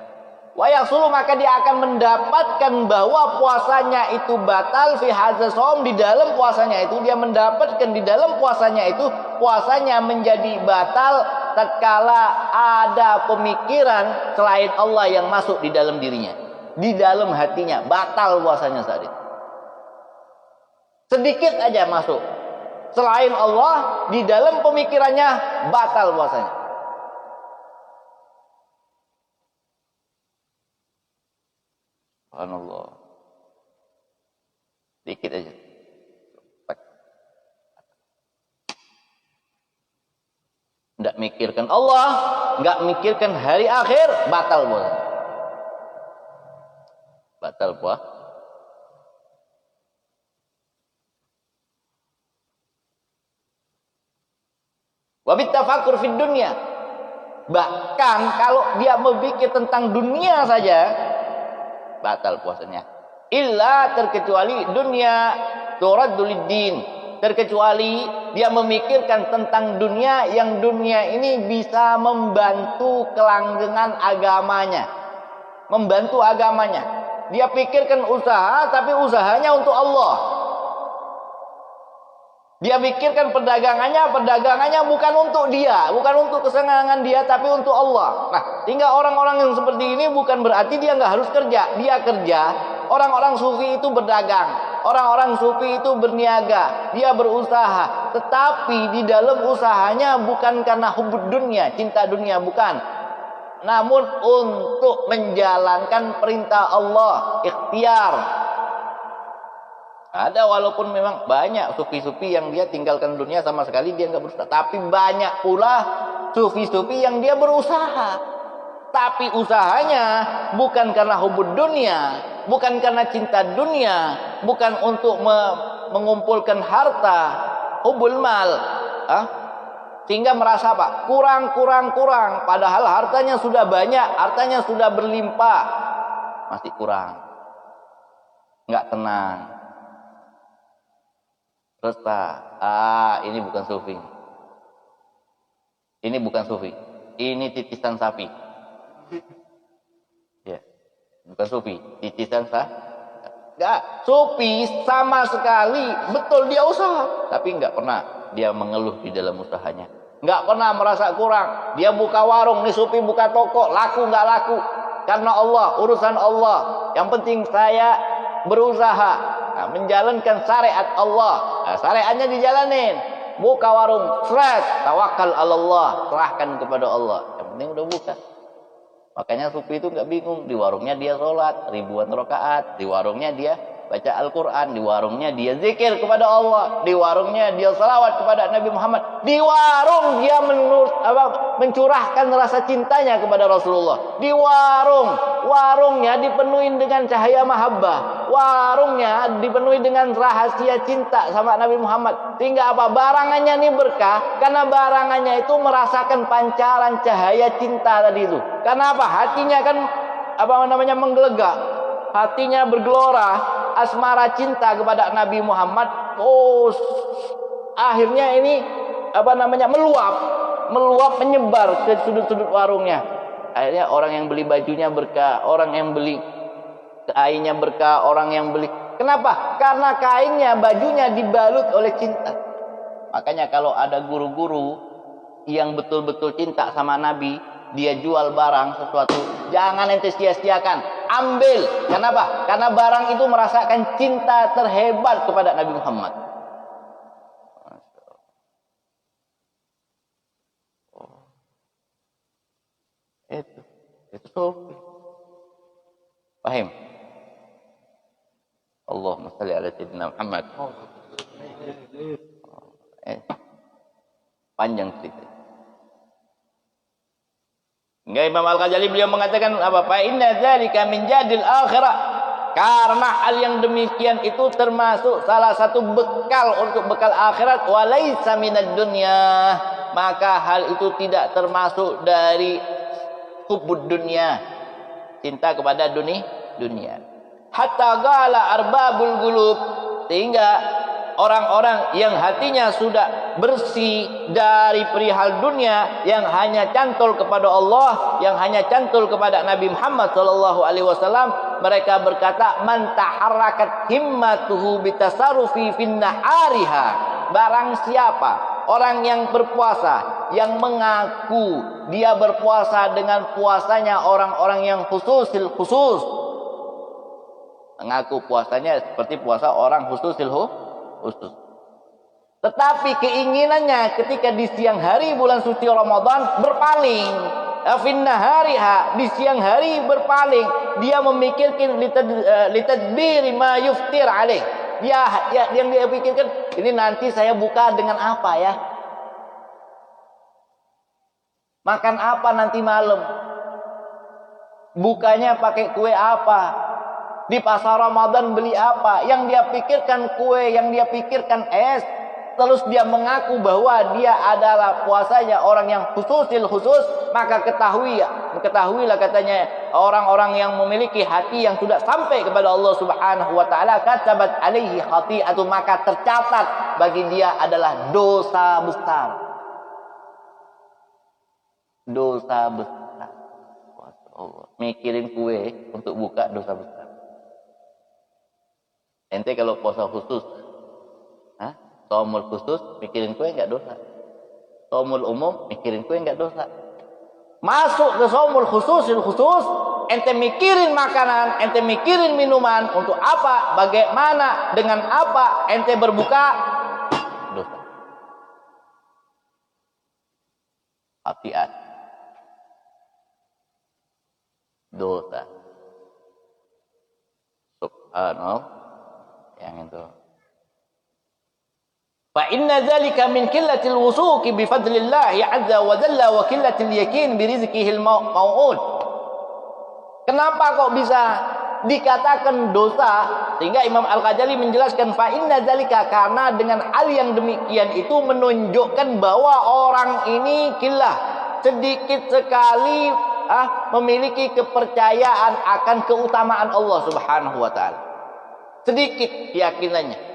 Wa yahsulu, maka dia akan mendapatkan bahwa puasanya itu batal fi hadzal shaum, di dalam puasanya itu dia mendapatkan di dalam puasanya itu puasanya menjadi batal tatkala ada pemikiran selain Allah yang masuk di dalam dirinya, di dalam hatinya, batal puasanya saat itu. Sedikit aja masuk selain Allah di dalam pemikirannya, batal puasanya. Subhanallah. Dikit aja. Enggak mikirkan Allah, enggak mikirkan hari akhir, batal puasa. Batal puasa. Wabit tafakur fid dunia. Bahkan kalau dia memikir tentang dunia saja, batal puasanya. Illa, terkecuali dunia turaddu lid-din. Terkecuali dia memikirkan tentang dunia yang dunia ini bisa membantu kelanggengan agamanya. Membantu agamanya. Dia pikirkan usaha, tapi usahanya untuk Allah. Dia pikirkan perdagangannya bukan untuk dia, bukan untuk kesenangan dia, tapi untuk Allah. Nah, hingga orang-orang yang seperti ini bukan berarti dia nggak harus kerja. Dia kerja. Orang-orang sufi itu berdagang. Orang-orang sufi itu berniaga. Dia berusaha. Tetapi di dalam usahanya bukan karena hubud dunia, cinta dunia, bukan. Namun untuk menjalankan perintah Allah, ikhtiar. Ada, walaupun memang banyak sufi-sufi yang dia tinggalkan dunia sama sekali dia nggak berusaha. Tapi banyak pula sufi-sufi yang dia berusaha. Tapi usahanya bukan karena hubud dunia, bukan karena cinta dunia, bukan untuk mengumpulkan harta, hubul mal. Sehingga merasa apa? Kurang. Padahal hartanya sudah banyak, hartanya sudah berlimpah. Masih kurang. Nggak tenang. Resah. Ini bukan sufi. Ini bukan sufi. Ini titisan sapi. Ya, bukan sufi. Titisan enggak. Sufi sama sekali betul dia usaha, tapi enggak pernah dia mengeluh di dalam usahanya. Enggak pernah merasa kurang. Dia buka warung, nih sufi buka toko, laku enggak laku. Karena Allah, urusan Allah. Yang penting saya berusaha menjalankan syariat Allah. Syariatnya dijalanin. Buka warung, seret, tawakal Allah, serahkan kepada Allah. Yang penting udah buka. Makanya sufi itu nggak bingung. Di warungnya dia sholat ribuan rakaat, di warungnya dia baca Al-Quran, di warungnya dia zikir kepada Allah, di warungnya dia salawat kepada Nabi Muhammad, di warung dia mencurahkan rasa cintanya kepada Rasulullah, di warungnya dipenuhi dengan cahaya mahabbah, warungnya dipenuhi dengan rahasia cinta sama Nabi Muhammad, sehingga apa? Barangannya ini berkah karena barangannya itu merasakan pancaran cahaya cinta tadi itu. Karena apa? Hatinya kan menggelegak. hatinya bergelora, asmara cinta kepada Nabi Muhammad. Oh, akhirnya ini meluap menyebar ke sudut-sudut warungnya. Akhirnya orang yang beli bajunya berkah, orang yang beli kainnya berkah, orang yang beli. Kenapa? Karena kainnya, bajunya dibalut oleh cinta. Makanya kalau ada guru-guru yang betul-betul cinta sama Nabi, dia jual barang sesuatu, jangan ente sia-siakan, ambil. Kenapa? Karena barang itu merasakan cinta terhebat kepada Nabi Muhammad. Itu sofi. Paham? Allahumma salli ala sayyidina Muhammad. Panjang cerita. Hingga Imam Al-Ghazali beliau mengatakan apa? Fa inna dzalika min jadil akhirah. Karena hal yang demikian itu termasuk salah satu bekal untuk bekal akhirat, walaisa minad dunya. Maka hal itu tidak termasuk dari hubbud dunya, cinta kepada dunia. Hatta gala arbabul gulub, sehingga orang-orang yang hatinya sudah bersih dari perihal dunia, yang hanya cantol kepada Allah, yang hanya cantol kepada Nabi Muhammad sallallahu alaihi wasallam, mereka berkata, man taharrakat himmatuhu bitasarrufi fin nahariha. Barang siapa orang yang berpuasa, yang mengaku dia berpuasa dengan puasanya orang-orang yang khusus, mengaku puasanya seperti puasa orang khusus. Tetapi keinginannya ketika di siang hari bulan suci Ramadan berpaling, finnahariha, di siang hari berpaling, dia memikirkan litadbiri ma yuftir alaih. Yang dia pikirkan, ini nanti saya buka dengan apa ya? Makan apa nanti malam? Bukanya pakai kue apa? Di pasar Ramadan beli apa? Yang dia pikirkan kue, yang dia pikirkan es. Terus dia mengaku bahwa dia adalah puasanya orang yang khusus, maka ketahuilah katanya, orang-orang yang memiliki hati yang sudah sampai kepada Allah Subhanahu wa taala, katabat alaihi khati'atu, maka tercatat bagi dia adalah dosa besar. Dosa besar. Allah, mikirin kue untuk buka dosa besar. Ente kalau puasa khusus, Somul khusus, mikirin kue enggak dosa. Somul umum, mikirin kue enggak dosa. Masuk ke somul khusus, ente mikirin makanan, ente mikirin minuman, untuk apa, bagaimana, dengan apa ente berbuka, dosa. Hati-hati. Dosa. Subhanallah. Yang itu. Fa inna dzalika min qillatil wusuqi bi fadlillah azza wa jalla wa qillatil yakin bi rizqihil mau'ud. Kenapa kok bisa dikatakan dosa? Sehingga Imam Al-Ghazali menjelaskan, fa inna dzalika, karena dengan hal yang demikian itu menunjukkan bahwa orang ini qillah, sedikit sekali memiliki kepercayaan akan keutamaan Allah Subhanahu wa taala. Sedikit keyakinannya.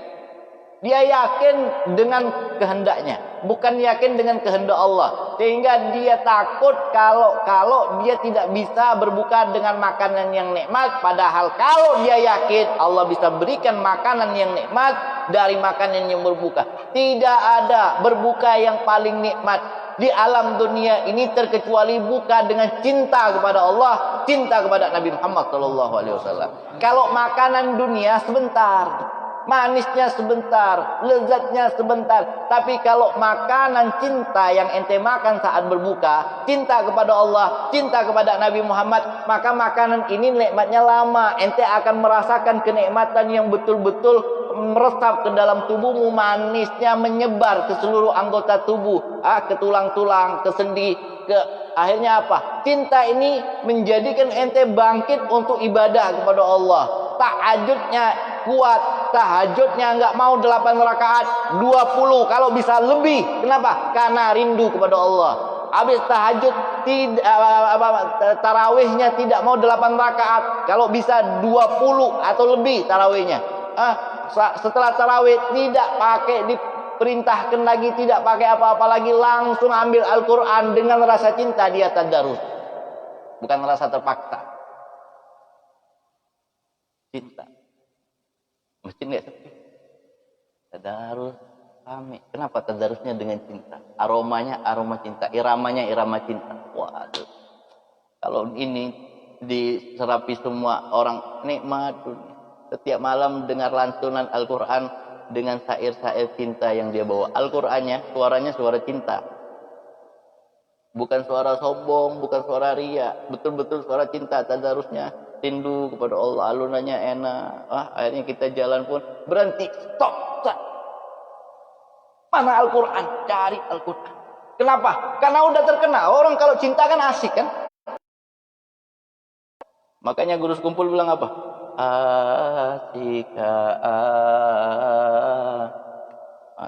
Dia yakin dengan kehendaknya, bukan yakin dengan kehendak Allah. Sehingga dia takut kalau dia tidak bisa berbuka dengan makanan yang nikmat. Padahal kalau dia yakin Allah bisa berikan makanan yang nikmat dari makanan yang berbuka. Tidak ada berbuka yang paling nikmat di alam dunia ini terkecuali buka dengan cinta kepada Allah, cinta kepada Nabi Muhammad SAW. Kalau makanan dunia sebentar, manisnya sebentar, lezatnya sebentar. Tapi kalau makanan cinta yang ente makan saat berbuka, cinta kepada Allah, cinta kepada Nabi Muhammad, maka makanan ini nikmatnya lama. Ente akan merasakan kenikmatan yang betul-betul meresap ke dalam tubuhmu, manisnya menyebar ke seluruh anggota tubuh, ke tulang-tulang, ke sendi, akhirnya apa? Cinta ini menjadikan ente bangkit untuk ibadah kepada Allah. Tahajudnya kuat, tahajudnya enggak mau 8 rakaat, 20 kalau bisa lebih. Kenapa? Karena rindu kepada Allah. Habis tahajud tarawihnya tidak mau 8 rakaat, kalau bisa 20 atau lebih tarawihnya. Setelah tarawih tidak pakai diperintahkan lagi, tidak pakai apa-apa lagi, langsung ambil Al-Quran dengan rasa cinta dia tadarus, bukan rasa terpaksa. Cinta. Masjid nggak sepi. Tadarus rame. Kenapa tadarusnya dengan cinta? Aromanya aroma cinta, iramanya irama cinta. Waduh. Kalau ini diserapi semua orang, nikmat dunia. Setiap malam dengar lantunan Al-Quran dengan syair-syair cinta yang dia bawa. Al-Qurannya suaranya suara cinta. Bukan suara sombong, bukan suara ria. Betul-betul suara cinta. Tadarusnya rindu kepada Allah, alunannya enak. Akhirnya kita jalan pun berhenti, stop. Mana Al-Quran? Cari Al-Quran. Kenapa? Karena udah terkenal. Orang kalau cinta kan asik kan. Makanya guru sekumpul bilang apa? Asika.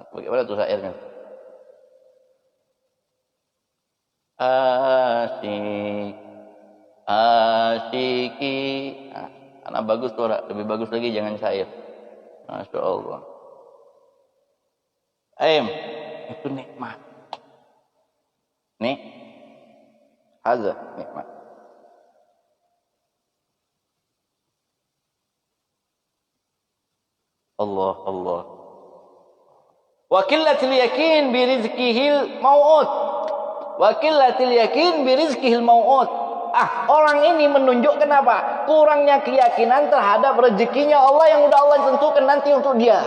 Bagaimana tuh syairnya? Asik. Asiki. Anak bagus tuh, lebih bagus lagi jangan syair. Masya Allah. Itu nikmat. Nih, haza nikmat. Allah Allah. Wa qillatil yakin bi rizqihil mau'ud. Wa qillatil yakin bi rizqihil mau'ud. Orang ini menunjukkan apa? Kurangnya keyakinan terhadap rezekinya Allah yang udah Allah tentukan nanti untuk dia.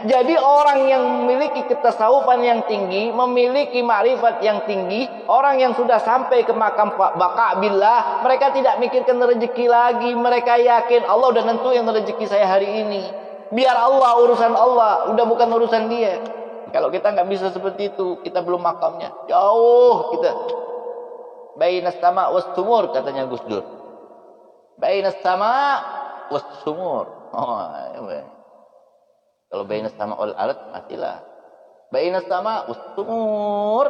Jadi orang yang memiliki ketasawufan yang tinggi, memiliki makrifat yang tinggi, orang yang sudah sampai ke makam baka billah, mereka tidak mikirkan rezeki lagi. Mereka yakin Allah udah nentuin rezeki saya hari ini. Biar Allah, urusan Allah, udah bukan urusan dia. Kalau kita nggak bisa seperti itu, kita belum makamnya, jauh kita. Bainas sama was sumur, katanya Gus Dur. Bainas sama was sumur. Kalau bainas sama wal ard matilah. Bainas sama was sumur.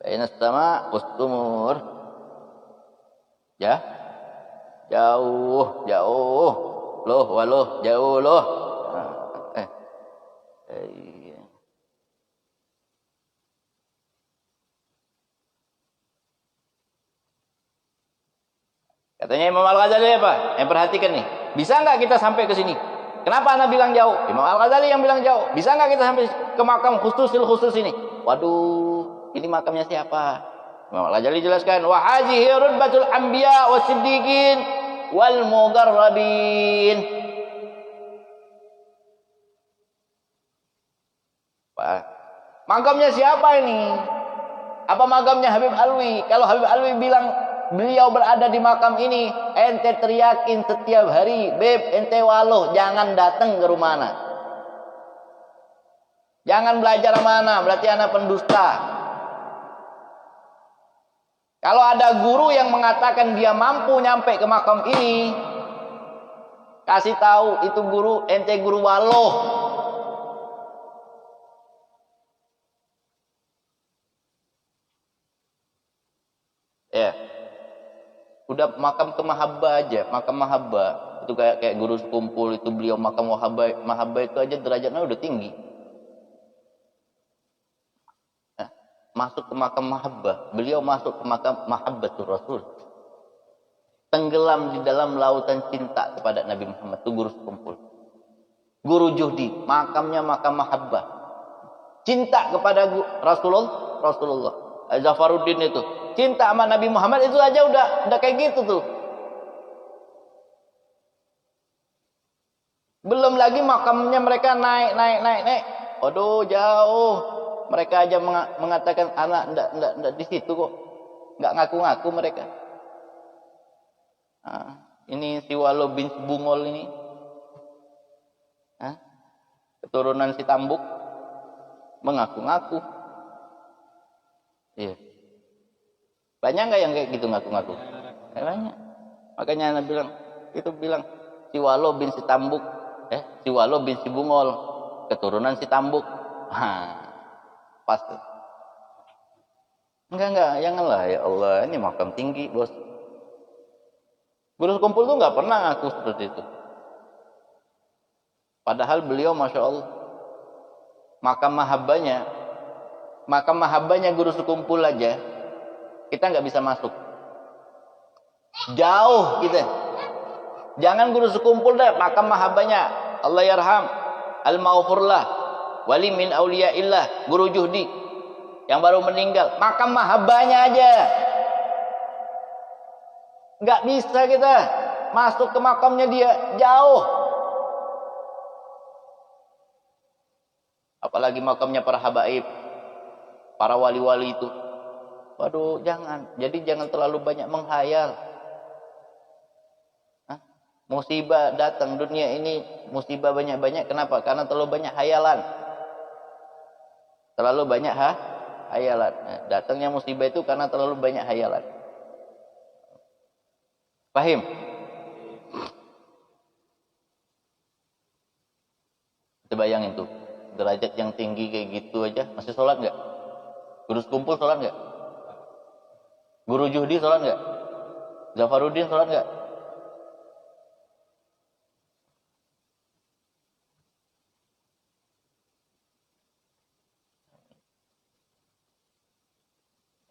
Bainas sama was sumur. Ya. Jauh. Loh, waluh, jauh loh. Katanya Imam Al-Ghazali apa? Yang perhatikan nih. Bisa nggak kita sampai ke sini? Kenapa Anda bilang jauh? Imam Al-Ghazali yang bilang jauh. Bisa nggak kita sampai ke makam khusus ini? Waduh, ini makamnya siapa? Imam Al-Ghazali jelaskan, wa hazihi rutbatul anbiya wasiddiqin wal mugarrabin. Makamnya siapa ini? Apa makamnya Habib Alwi? Kalau Habib Alwi bilang beliau berada di makam ini, ente teriakin setiap hari, beb, ente waloh, jangan datang ke rumah anak. Jangan belajar mana, berarti anak pendusta. Kalau ada guru yang mengatakan dia mampu nyampe ke makam ini, kasih tahu itu guru, ente guru waloh. Ya. Udah makam ke mahabbah aja, makam mahabbah itu kayak guru sekumpul itu, beliau makam mahabbah itu aja derajatnya udah tinggi. Masuk ke makam mahabbah, beliau masuk ke makam mahabbatur Rasul, tenggelam di dalam lautan cinta kepada Nabi Muhammad. Itu guru sekumpul. Guru Juhdi makamnya makam mahabbah, cinta kepada Rasulullah. Zafaruddin itu cinta sama Nabi Muhammad, itu aja udah kayak gitu tuh. Belum lagi makamnya mereka naik. Aduh, jauh. Mereka aja mengatakan anak enggak di situ kok. Enggak ngaku-ngaku mereka. Ini si Walo bin Bungol ini. Keturunan si Tambuk mengaku-ngaku. Iya. Banyak nggak yang kayak gitu ngaku-ngaku? Banyak. Makanya Anda bilang si Walo bin si Tambuk, si Walo bin si Bungol, keturunan si Tambuk. Pas. Enggak, janganlah ya Allah, ini makam tinggi, Bos. Guru sekumpul tuh nggak pernah ngaku seperti itu. Padahal beliau Masya Allah, makam mahabbanya guru sekumpul aja, kita nggak bisa masuk. Jauh kita. Jangan guru sekumpul deh, makam mahabbanya Allah yarham, al-maghfurlah, wali min auliyaillah, guru Juhdi yang baru meninggal, makam mahabbanya aja. Nggak bisa kita masuk ke makamnya dia, jauh. Apalagi makamnya para habaib, para wali-wali itu. Waduh, jangan. Jadi jangan terlalu banyak menghayal. Musibah datang dunia ini, musibah banyak-banyak. Kenapa? Karena terlalu banyak hayalan. Terlalu banyak hayalan. Datangnya musibah itu karena terlalu banyak hayalan. Paham? Kita bayangin tuh, derajat yang tinggi kayak gitu aja, masih sholat nggak? Guru sekumpul sholat nggak? Guru Juhdi sholat nggak? Zafaruddin sholat nggak?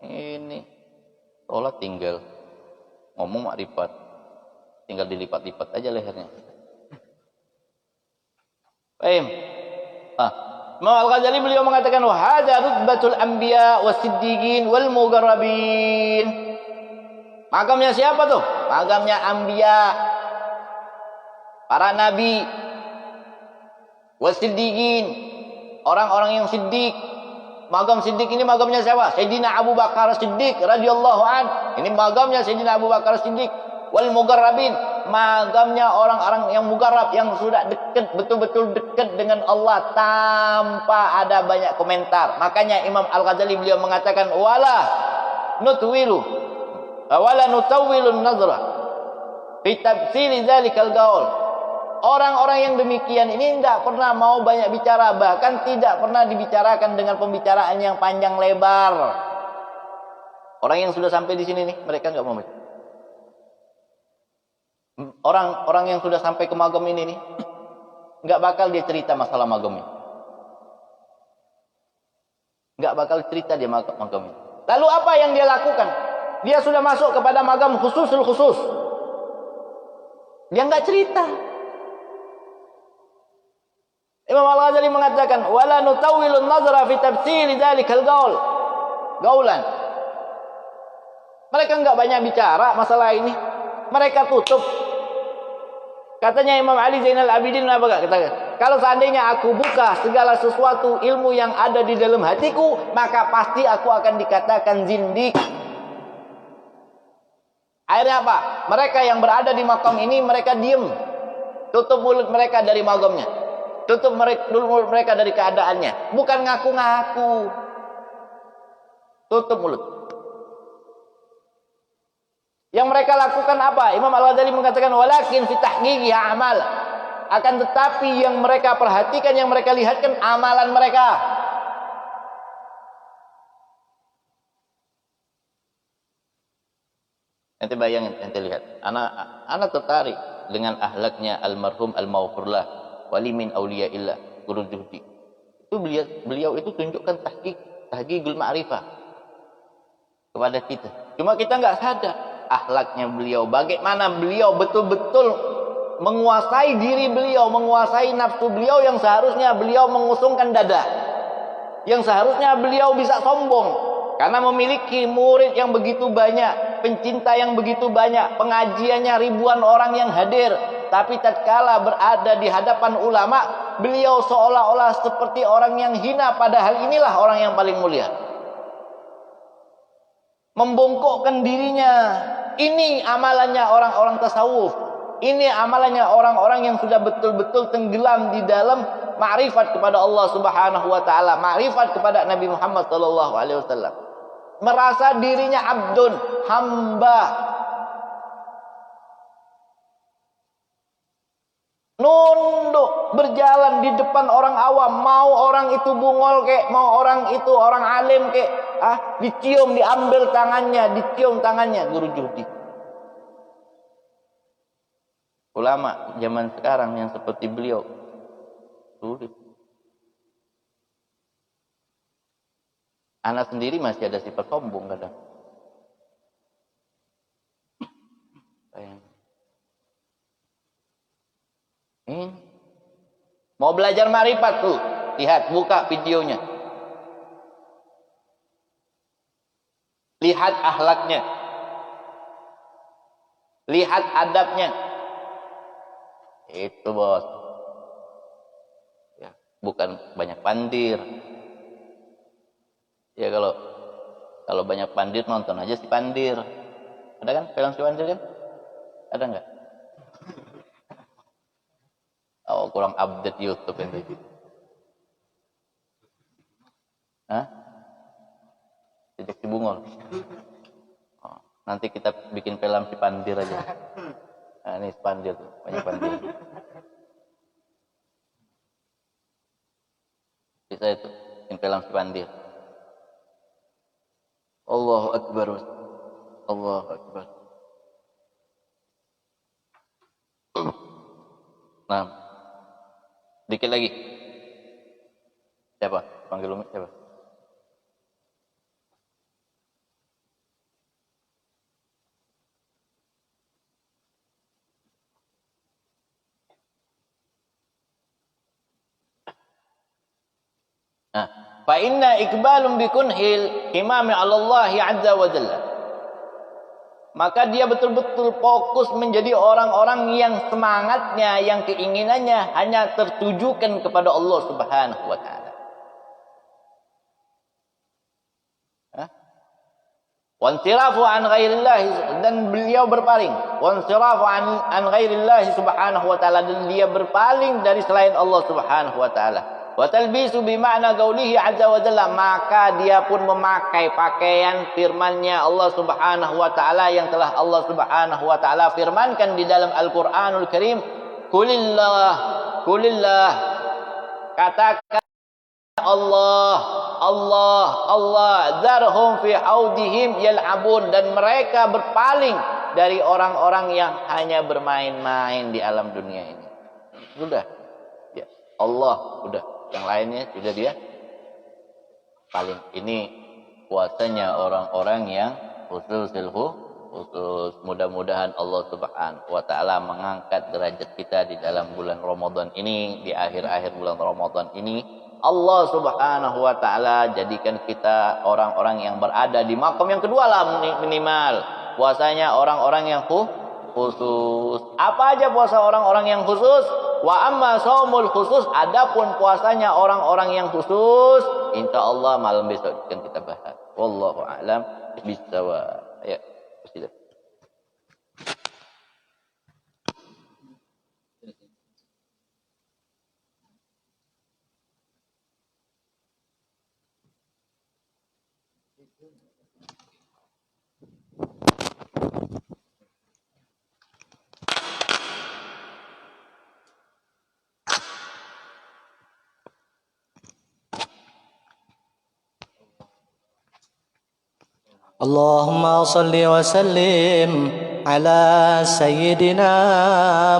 Ini sholat tinggal ngomong makrifat, tinggal dilipat-lipat aja lehernya. Paham? Imam Al-Ghazali beliau mengatakan wa hadza rutbatul anbiya wasiddiqin wal mugarrabin. Makamnya siapa tuh? Makamnya anbiya, para nabi, wasiddiqin, orang-orang yang siddiq. Magam siddiq ini magamnya siapa? Sayyidina Abu Bakar Siddiq radhiyallahu an. Ini magamnya Sayyidina Abu Bakar Siddiq. Wal mugarrabin, magamnya orang-orang yang mugarrab, yang sudah dekat, betul-betul dekat dengan Allah tanpa ada banyak komentar. Makanya Imam Al-Ghazali beliau mengatakan wala nutawwilun nazra fi tafsir dzalikal qaul. Orang-orang yang demikian ini tidak pernah mau banyak bicara, bahkan tidak pernah dibicarakan dengan pembicaraan yang panjang lebar. Orang yang sudah sampai di sini nih, mereka nggak mau. Orang yang sudah sampai ke magam ini nih, nggak bakal dia cerita masalah magamnya. Nggak bakal cerita dia magamnya. Lalu apa yang dia lakukan? Dia sudah masuk kepada magam khususul khusus. Dia nggak cerita. Imam Al-Ghazali mengatakan wala nutawwilun nazara fi tafsir dzalikal qaul. Gaulan. Mereka enggak banyak bicara masalah ini. Mereka tutup. Katanya Imam Ali Zainal Abidin apa enggak? Katakan, kalau seandainya aku buka segala sesuatu ilmu yang ada di dalam hatiku, maka pasti aku akan dikatakan zindik. Akhirnya apa? Mereka yang berada di makam ini mereka diam. Tutup mulut mereka dari makamnya. Tutup mulut mereka dari keadaannya. Bukan ngaku-ngaku. Tutup mulut. Yang mereka lakukan apa? Imam Al-Ghazali mengatakan walakin fi tahqiqi amal. Akan tetapi yang mereka perhatikan, yang mereka lihatkan amalan mereka. Nanti bayangin, nanti lihat. Anak tertarik dengan ahlaknya almarhum al-maghfurlah wali min auliyaillah, guru Juhdi. Itu beliau itu tunjukkan tahqiqul ma'rifah kepada kita. Cuma kita nggak sadar akhlaknya beliau, bagaimana beliau betul-betul menguasai diri beliau, menguasai nafsu beliau yang seharusnya beliau mengusungkan dada, yang seharusnya beliau bisa sombong karena memiliki murid yang begitu banyak, pencinta yang begitu banyak, pengajiannya ribuan orang yang hadir. Tapi tatkala berada di hadapan ulama, beliau seolah-olah seperti orang yang hina, padahal inilah orang yang paling mulia. Membongkokkan dirinya. Ini amalannya orang-orang tasawuf. Ini amalannya orang-orang yang sudah betul-betul tenggelam di dalam ma'rifat kepada Allah Subhanahu wa taala, ma'rifat kepada Nabi Muhammad sallallahu alaihi wasallam. Merasa dirinya abdun, hamba. Nunduk berjalan di depan orang awam, mau orang itu bungol kek, mau orang itu orang alim kek, dicium, diambil tangannya, dicium tangannya guru judi. Ulama zaman sekarang yang seperti beliau sulit. Anak sendiri masih ada sifat sombong kadang. Mau belajar marifat tuh, lihat, buka videonya. Lihat akhlaknya. Lihat adabnya. Itu bos. Ya, bukan banyak pandir. Ya kalau banyak pandir nonton aja si pandir. Ada kan film si pandir kan? Ada nggak? Oh, kurang update YouTube ini. Sejak si Bungol. Oh, nanti kita bikin film si pandir aja. Nah, ini si pandir tuh, banyak pandir. Bisa itu, bikin film si pandir. Allahu Akbar. Allahu Akbar. Nah, dikit lagi. Siapa? Panggil Umi siapa? Nah, fa inna iqbalun bikunhil himami 'ala Allah 'azza wa jalla. Maka dia betul-betul fokus menjadi orang-orang yang semangatnya, yang keinginannya hanya tertujukan kepada Allah Subhanahu wa taala. Wansirafu an ghairillah, dan beliau berpaling. Wansirafu an ghairillah subhanahu wa taala, dan dia berpaling dari selain Allah Subhanahu wa taala. Wa talbisu bi ma'na qaulihi 'azza wa jalla, maka dia pun memakai pakaian firman-Nya Allah Subhanahu wa taala yang telah Allah Subhanahu wa taala firmankan di dalam Al-Qur'anul Karim, Qulillah, katakan Allah, Allah, Allah, zarhum fi haudihim yal'abun, dan mereka berpaling dari orang-orang yang hanya bermain-main di alam dunia ini. Sudah. Ya, Allah, udah. Yang lainnya sudah dia paling. Ini puasanya orang-orang yang khusus. Mudah-mudahan Allah Subhanahu wa taala mengangkat derajat kita di dalam bulan Ramadan ini, di akhir-akhir bulan Ramadan ini. Allah Subhanahu wa taala jadikan kita orang-orang yang berada di makom yang kedua lah minimal. Puasanya orang-orang yang khusus. Apa aja puasa orang-orang yang khusus? Wa amma shaumul khusus, adapun puasanya orang-orang yang khusus, insyaallah malam besok akan kita bahas. Wallahu a'lam bishawab. Ya, silakan. Allahumma salli wa sallim ala sayyidina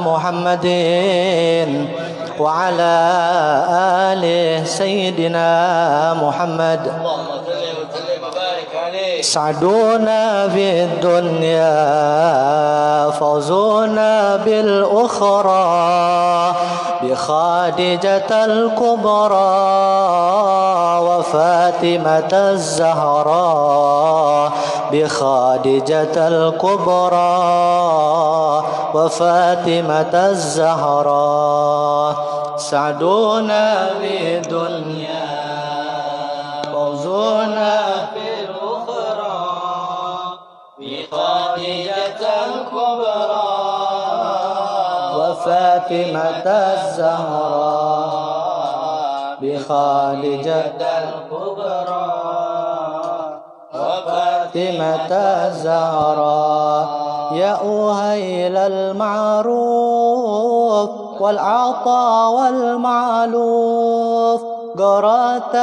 Muhammadin wa ala ali sayyidina Muhammad. سعدونا في الدنيا فوزونا بالأخرى بخادجة الكبرى وفاطمة الزهراء بخادجة الكبرى وفاطمة الزهراء سعدونا في الدنيا فوزونا في الأخرى بخادجة الكبرى وفاطمة الزهراء بخادجة الكبرى وفاطمة الزهراء يا أهيل المعروف والعطا والمعلوف قرة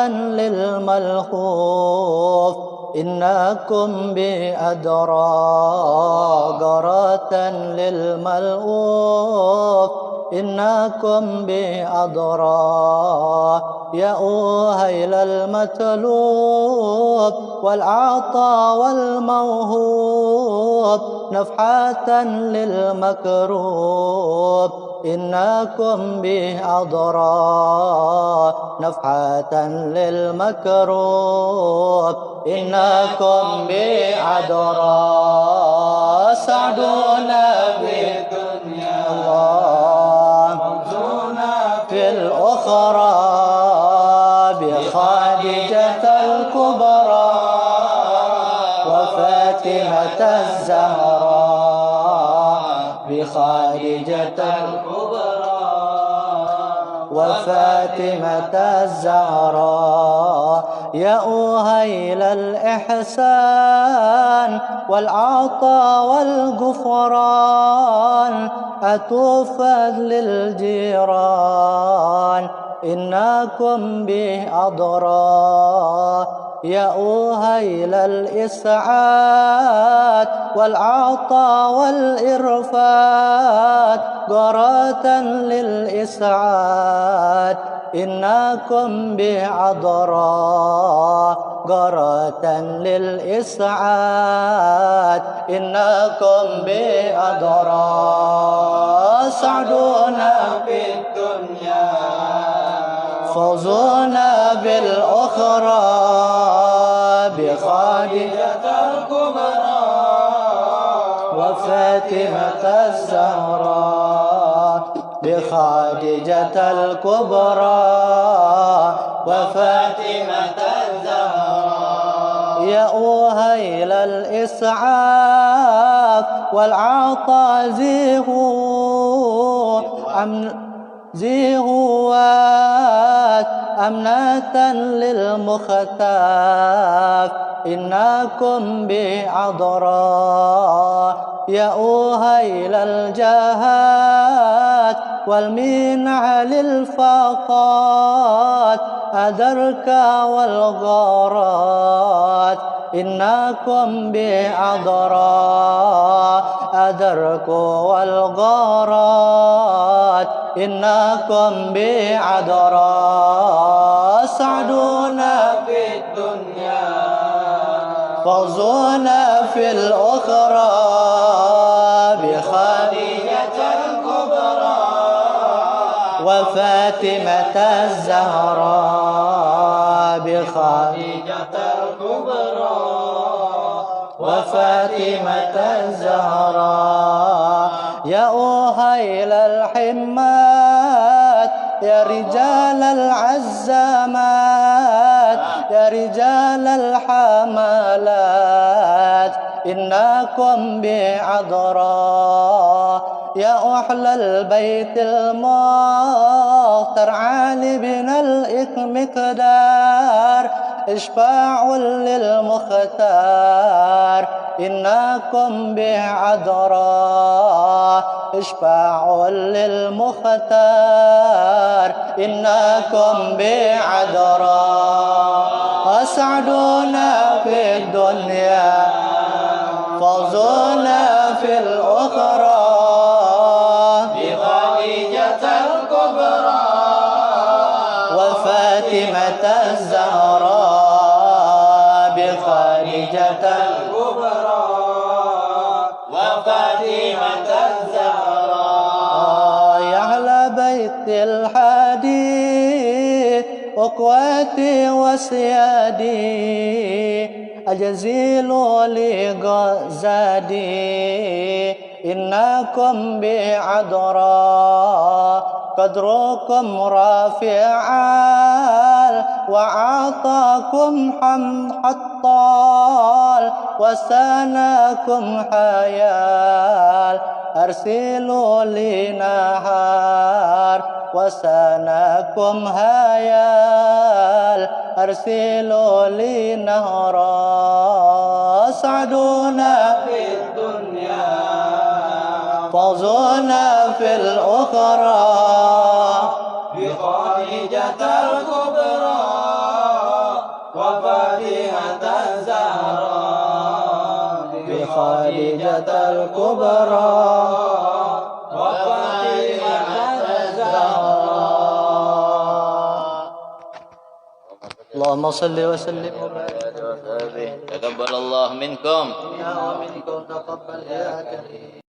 للملهوف إنكم بأدرى قرة للملهوف إنكم بأدرى يا أهيل المتلوب والعطا والموهوب نفحة للمكروب إنكم به أضرى نفحة للمكروب إنكم به أضرى سعدونا بالدنيا الله موزونا في الأخرى بخادجة الكبرى وفاتمة الزهراء بخادجة الكبرى وفاتمة الزهراء يا أهيل الإحسان والعطا والغفران أتوفد للجيران إنكم به أضرى يا أهيل الإسعاد والعطا والإرفاد قرة للإسعاد إنكم بعذراء قرة للإسعاد إنكم بعذراء سعدونا في الدنيا فوزونا بالأخرى بخادجة الكبرى وفاتمة الزهراء بخادجة الكبرى وفاتمة الزهراء يا أهيل الإسعاف والعطا زيهوات أمنة للمختاف إنكم بعذراء يا أهيل الجهات والمنع للفاقات أدرك والغارات إنكم بعذراء أدرك والغارات إنكم بعذراء سعدونا في الدنيا فوزونا في الأخرى بخادجة الكبرى وفاتمة الزهراء بخادجة الكبرى وفاتمة الزهراء يا أهيل الحمات يا رجال العزامات يا رجال الحمالات إنكم بعذراء يا أحلى البيت المختار علي بن الإكمكدار اشفاع للمختار إنكم بعذراء اشفاع للمختار إنكم بعذراء أسعدونا في الدنيا فوزونا في الأخرى بخادجة الكبرى وفاتمة الزهراء بخادجة الكبرى وفاتمة الزهراء يا أهل بيت الحديث أخواتي وسيادي أجزيل لغزادي إنكم بعذراء قدركم رافع وعطاكم حطال وسناكم حيال أرسلوا لي نهار وسناكم هيال أرسلوا لي نهرا سعدونا في الدنيا ومغزونا في الأخرى بخديجة الكبرى وفاتحة الزهراء بخديجة الكبرى وفاتحة الزهراء. اللهم صل وسلم وبارك تقبل الله منكم. ومنكم تقبل يا كريم.